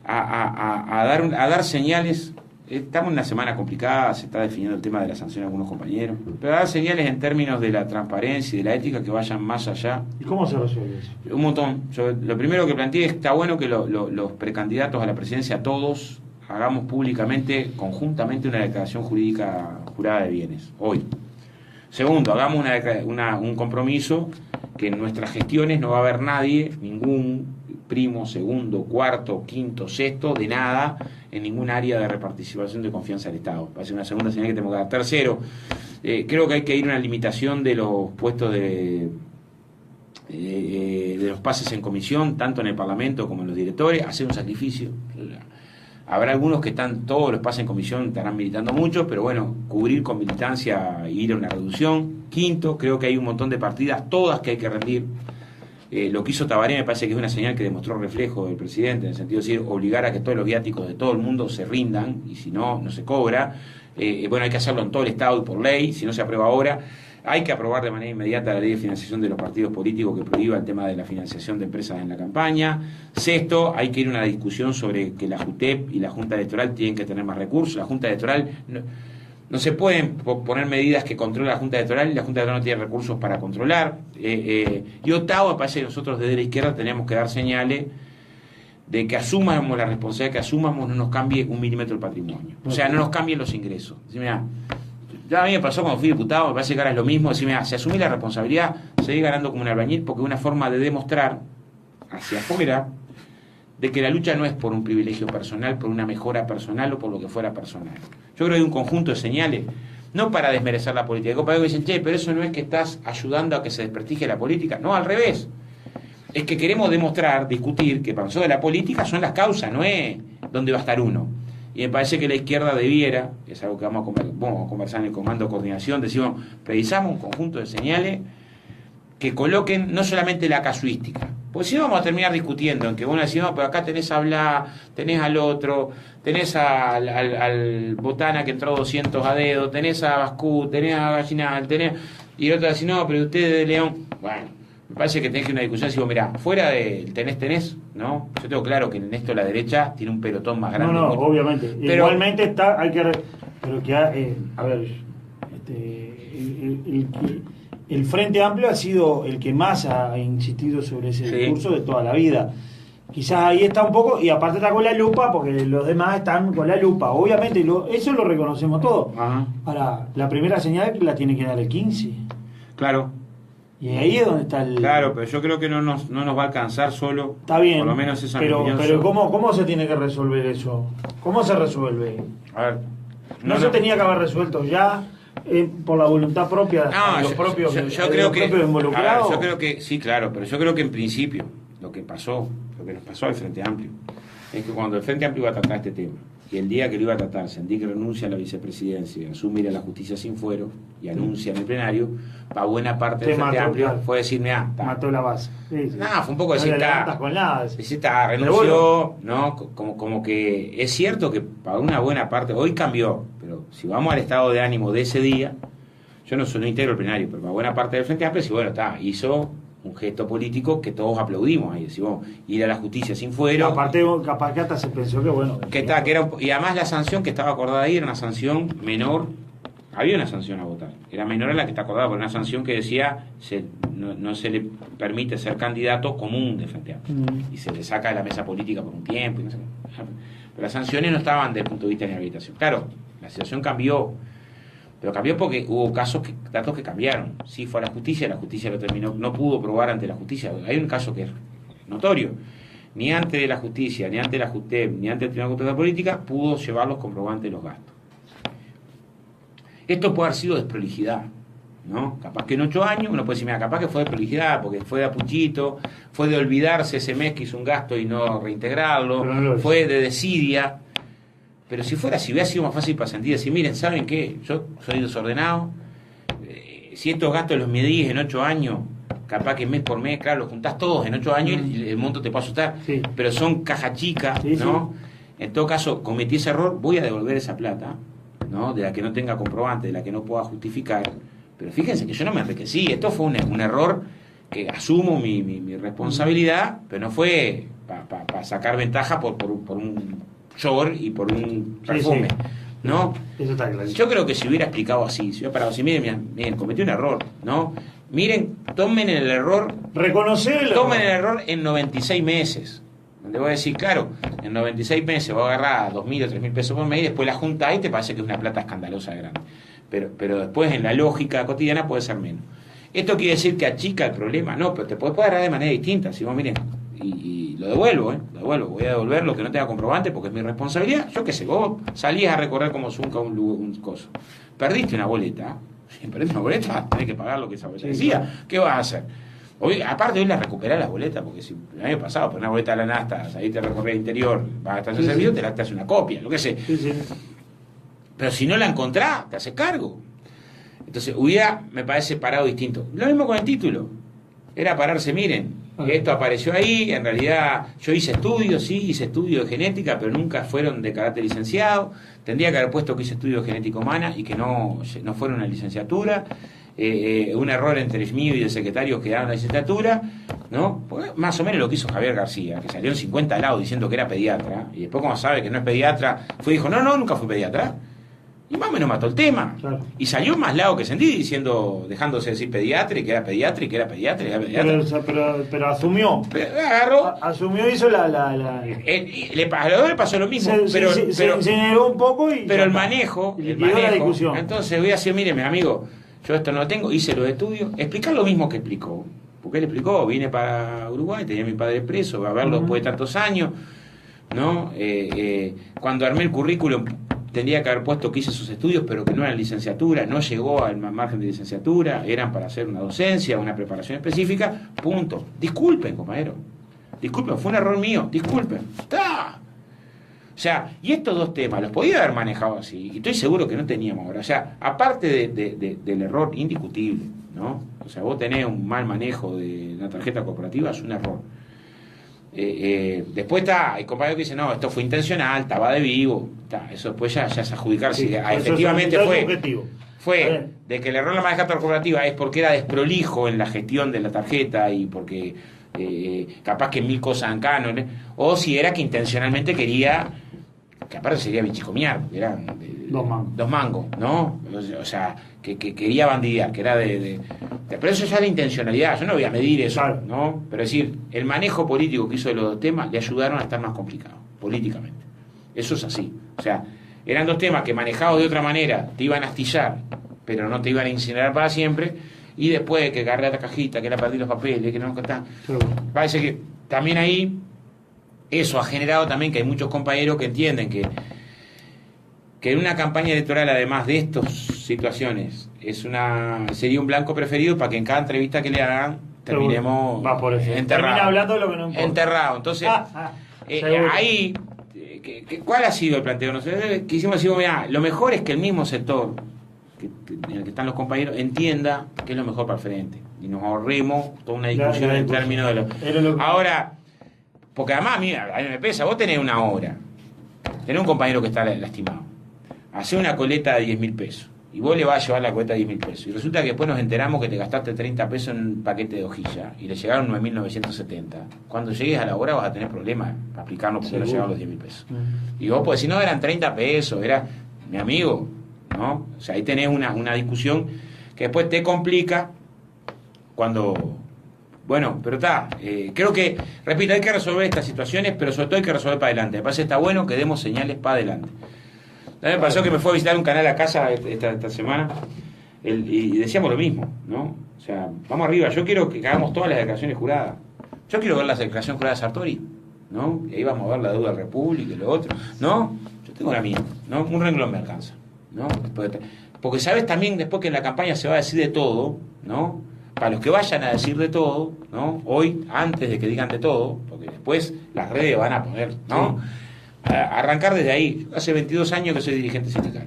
a dar señales. Estamos en una semana complicada, se está definiendo el tema de la sanción de algunos compañeros, pero a dar señales en términos de la transparencia y de la ética que vayan más allá. ¿Y cómo se resuelve eso? Un montón. Lo primero que planteé es que está bueno que los precandidatos a la presidencia, todos, hagamos públicamente, conjuntamente, una declaración jurídica jurada de bienes, hoy. Segundo, hagamos un compromiso que en nuestras gestiones no va a haber nadie, ningún primo, segundo, cuarto, quinto, sexto, de nada, en ningún área de reparticipación de confianza del Estado. Va a ser una segunda señal que tenemos que dar. Tercero, creo que hay que ir a una limitación de los puestos de los pases en comisión, tanto en el Parlamento como en los directores, hacer un sacrificio. Habrá algunos que todos los pases en comisión estarán militando mucho, pero bueno, cubrir con militancia e ir a una reducción. Quinto, creo que hay un montón de partidas, todas que hay que rendir. Lo que hizo Tabaré me parece que es una señal que demostró reflejo del presidente, en el sentido de decir, obligar a que todos los viáticos de todo el mundo se rindan, y si no, no se cobra. Bueno, hay que hacerlo en todo el Estado y por ley, si no se aprueba ahora. Hay que aprobar de manera inmediata la ley de financiación de los partidos políticos que prohíba el tema de la financiación de empresas en la campaña. Sexto, hay que ir a una discusión sobre que la JUTEP y la Junta Electoral tienen que tener más recursos. La Junta Electoral no se pueden poner medidas que controla la Junta Electoral y la Junta Electoral no tiene recursos para controlar. Y octavo, me parece que nosotros desde la izquierda tenemos que dar señales de que asumamos la responsabilidad, que asumamos no nos cambie un milímetro el patrimonio. O sea, no nos cambien los ingresos. Decir, mirá, ya a mí me pasó cuando fui diputado, me parece que ahora es lo mismo. Decir, mirá, si asumí la responsabilidad, seguí ganando como un albañil, porque es una forma de demostrar hacia afuera de que la lucha no es por un privilegio personal, por una mejora personal o por lo que fuera personal. Yo creo que hay un conjunto de señales, no para desmerecer la política. Hay compañeros que dicen, che, pero eso no es que estás ayudando a que se desprestigie la política. No, al revés. Es que queremos demostrar, discutir, que para nosotros de la política son las causas, no es dónde va a estar uno. Y me parece que la izquierda debiera, que es algo que vamos a conversar en el Comando de Coordinación, decimos, precisamos un conjunto de señales que coloquen no solamente la casuística, porque si no vamos a terminar discutiendo en que uno decimos, no, pero acá tenés a Bla, tenés al otro, tenés al Botana que entró 200 a dedo, tenés a Bascú, tenés a Gallinal, tenés... Y el otro dice, no, pero usted de León... Bueno, me parece que tenés que una discusión así, mirá, fuera del tenés, ¿no? Yo tengo claro que en esto la derecha tiene un pelotón más grande. No, obviamente. Pero, igualmente está, hay que... Pero que, a ver, el Frente Amplio ha sido el que más ha insistido sobre ese discurso de toda la vida. Quizás ahí está un poco, y aparte está con la lupa, porque los demás están con la lupa. Obviamente, eso lo reconocemos todos. Ajá. Ahora, la primera señal la tiene que dar el 15. Claro. Y ahí es donde está el... Claro, pero yo creo que no nos va a alcanzar solo. Está bien, por lo menos esa pero opinión. ¿cómo se tiene que resolver eso? ¿Cómo se resuelve? A ver, No se tenía que haber resuelto ya por la voluntad propia de los propios involucrados. Yo creo que sí, claro, pero yo creo que en principio lo que nos pasó al Frente Amplio es que cuando el Frente Amplio iba a tratar este tema y el día que lo iba a tratar Sendik renuncia a la vicepresidencia, asume la justicia sin fuero y anuncia en el plenario, para buena parte del Frente Amplio fue decirme, mató la base. Sí. Fue un poco decir, renunció, ¿no? Como que es cierto que para una buena parte, hoy cambió, pero si vamos al estado de ánimo de ese día, yo no integro el plenario, pero para buena parte del Frente Amplio, sí, bueno, hizo un gesto político que todos aplaudimos ahí, decimos, ir a la justicia sin fuero. Aparte, capaz que hasta se pensó que bueno. Y además la sanción que estaba acordada ahí era una sanción menor. Había una sanción a votar, era menor a la que está acordada, por una sanción que decía no se le permite ser candidato común de Frente Amplio y se le saca de la mesa política por un tiempo y no sé qué. Pero las sanciones no estaban desde el punto de vista de inhabilitación. Claro, la situación cambió, pero cambió porque hubo datos que cambiaron. Sí fue a la justicia lo terminó, no pudo probar ante la justicia. Hay un caso que es notorio, ni ante la justicia, ni ante la JUTEP, ni ante el Tribunal de Control Política pudo llevar los comprobantes de los gastos. Esto puede haber sido desprolijidad, ¿no? Capaz que en 8 años uno puede decir, mira, capaz que fue desprolijidad, porque fue de apuchito, fue de olvidarse ese mes que hizo un gasto y no reintegrarlo, fue de desidia. Pero si hubiera sido más fácil para sentir, decir, miren, ¿saben qué? Yo soy desordenado, si estos gastos los medís en 8 años, capaz que mes por mes, claro, los juntás todos en 8 años y el monto te puede asustar, pero son caja chica, ¿no? Sí. En todo caso, cometí ese error, voy a devolver esa plata, ¿no? De la que no tenga comprobante, de la que no pueda justificar. Pero fíjense que yo no me enriquecí, esto fue un error que asumo mi responsabilidad, pero no fue para sacar ventaja por un short y por un perfume, ¿no? Eso está claro. Yo creo que si hubiera explicado así, si hubiera parado así, miren, cometí un error, ¿no? Miren, tomen el error en 96 meses. Donde voy a decir, claro, en 96 meses voy a agarrar 2.000 o 3.000 pesos por mes y después la junta y te parece que es una plata escandalosa grande. Pero después en la lógica cotidiana puede ser menos. ¿Esto quiere decir que achica el problema? No, pero te puedes agarrar de manera distinta. Si vos, miren, y lo devuelvo, voy a devolver lo que no tenga comprobante porque es mi responsabilidad. Yo qué sé, vos salías a recorrer como Zunca un coso. Perdiste una boleta, si perdiste una boleta tenés que pagar lo que esa boleta decía. ¿Qué vas a hacer? Aparte hoy la recuperás las boletas, porque si el año pasado por una boleta de la Nasta, ahí te recorres interior, vas a estar en servicio, te haces una copia, lo que sé. Pero si no la encontrás, te haces cargo. Entonces hubiera, me parece, parado distinto. Lo mismo con el título. Era pararse, miren, esto apareció ahí, en realidad yo hice estudios de genética, pero nunca fueron de carácter licenciado. Tendría que haber puesto que hice estudios de genética humana y que no fuera una licenciatura. Un error entre mío y el secretario que daba la licenciatura, ¿no? Pues más o menos lo que hizo Javier García, que salió en 50 lados diciendo que era pediatra, y después cuando sabe que no es pediatra, dijo, no, nunca fui pediatra. Y más o menos mató el tema. Claro. Y salió más lado que sentí, diciendo, dejándose decir pediatra, y que era pediatra, y que era pediatra, y era pediatra. Pero asumió. Agarró. Asumió, hizo la... A los dos le pasó lo mismo. Se negó un poco y... Pero el manejo. La discusión. Entonces voy a decir, mire, mi amigo, yo esto no lo tengo, hice los estudios, explicar lo mismo que explicó. Porque él explicó, vine para Uruguay, tenía a mi padre preso, a verlo después de tantos años, ¿no? Cuando armé el currículum tendría que haber puesto que hice sus estudios, pero que no eran licenciatura, no llegó al margen de licenciatura, eran para hacer una docencia, una preparación específica, punto. Disculpen, compañero, disculpen, fue un error mío, disculpen. ¡Está! O sea, y estos dos temas los podía haber manejado así, y estoy seguro que no teníamos ahora. O sea, aparte del error indiscutible, ¿no? O sea, vos tenés un mal manejo de una tarjeta corporativa, es un error. Después está el compañero que dice, no, esto fue intencional, estaba de vivo, eso después ya es adjudicar si efectivamente fue de que el error en la tarjeta corporativa es porque era desprolijo en la gestión de la tarjeta y porque capaz que 1000 cosas acá, ¿no? O si era que intencionalmente quería, que aparte sería bichicomiar, eran dos mangos, ¿no? O sea, que quería bandidear, que era pero eso ya es la intencionalidad, yo no voy a medir eso, claro, ¿no? Pero es decir, el manejo político que hizo de los dos temas le ayudaron a estar más complicados, políticamente. Eso es así. O sea, eran dos temas que manejados de otra manera te iban a astillar, pero no te iban a incinerar para siempre, y después que agarré la cajita, que la perdí los papeles, que no está. Parece que también ahí eso ha generado también que hay muchos compañeros que entienden que en una campaña electoral, además de estas situaciones, sería un blanco preferido para que en cada entrevista que le hagan terminemos termina hablando de lo que no importa. Enterrado. Entonces, ahí, ¿cuál ha sido el planteo? Nosotros quisimos decir, mira, lo mejor es que el mismo sector en el que están los compañeros entienda que es lo mejor para el frente y nos ahorremos toda una discusión en términos de Ahora, porque además, mira, a mí me pesa, vos tenés una hora, tenés un compañero que está lastimado, hacé una coleta de 10.000 pesos y vos le vas a llevar la coleta de 10.000 pesos y resulta que después nos enteramos que te gastaste 30 pesos en un paquete de hojilla y le llegaron 9.970. Cuando llegues a la hora vas a tener problemas para aplicarnos porque le llegaron los 10.000 pesos. Y vos, pues si no eran 30 pesos, era mi amigo, ¿no? O sea, ahí tenés una discusión que después te complica cuando... Bueno, pero está, creo que, repito, hay que resolver estas situaciones, pero sobre todo hay que resolver para adelante. Me parece que está bueno que demos señales para adelante. También me pasó que me fue a visitar un canal a casa esta semana y decíamos lo mismo, ¿no? O sea, vamos arriba, yo quiero que hagamos todas las declaraciones juradas. Yo quiero ver las declaraciones juradas de Sartori, ¿no? Y ahí vamos a ver la deuda de la República y lo otro, ¿no? Yo tengo la mía, ¿no? Un renglón me alcanza, ¿no? Porque sabes también después que en la campaña se va a decir de todo, ¿no? Para los que vayan a decir de todo, ¿no? Hoy, antes de que digan de todo, porque después las redes van a poner, ¿no? Sí. Arrancar desde ahí. Hace 22 años que soy dirigente sindical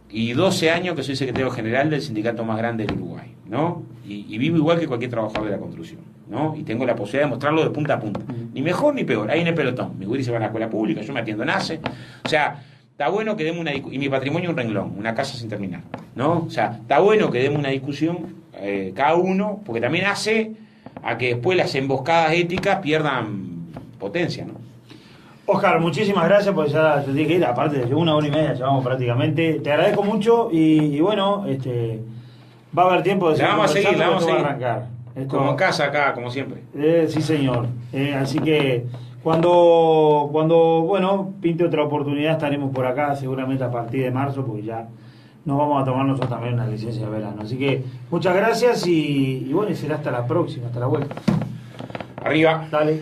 y 12 años que soy secretario general del sindicato más grande del Uruguay, ¿no? Y vivo igual que cualquier trabajador de la construcción, ¿no? Y tengo la posibilidad de mostrarlo de punta a punta, ni mejor ni peor, ahí en el pelotón. Mi guiri se va a la escuela pública, yo me atiendo en ACE, o sea, está bueno que demos una discusión, y mi patrimonio un renglón, una casa sin terminar, ¿no? O sea, está bueno que demos una discusión cada uno, porque también hace a que después las emboscadas éticas pierdan potencia, ¿no? Oscar, muchísimas gracias, porque ya te dije que ir, aparte de 1 hora y media, llevamos prácticamente. Te agradezco mucho y bueno, va a haber tiempo de seguir conversando, vamos a seguir. Arrancar. Como en casa acá, como siempre. Sí, señor. Así que cuando bueno, pinte otra oportunidad estaremos por acá, seguramente a partir de marzo, porque ya nos vamos a tomar nosotros también una licencia de verano. Así que muchas gracias y bueno, y será hasta la próxima, hasta la vuelta. Arriba. Dale.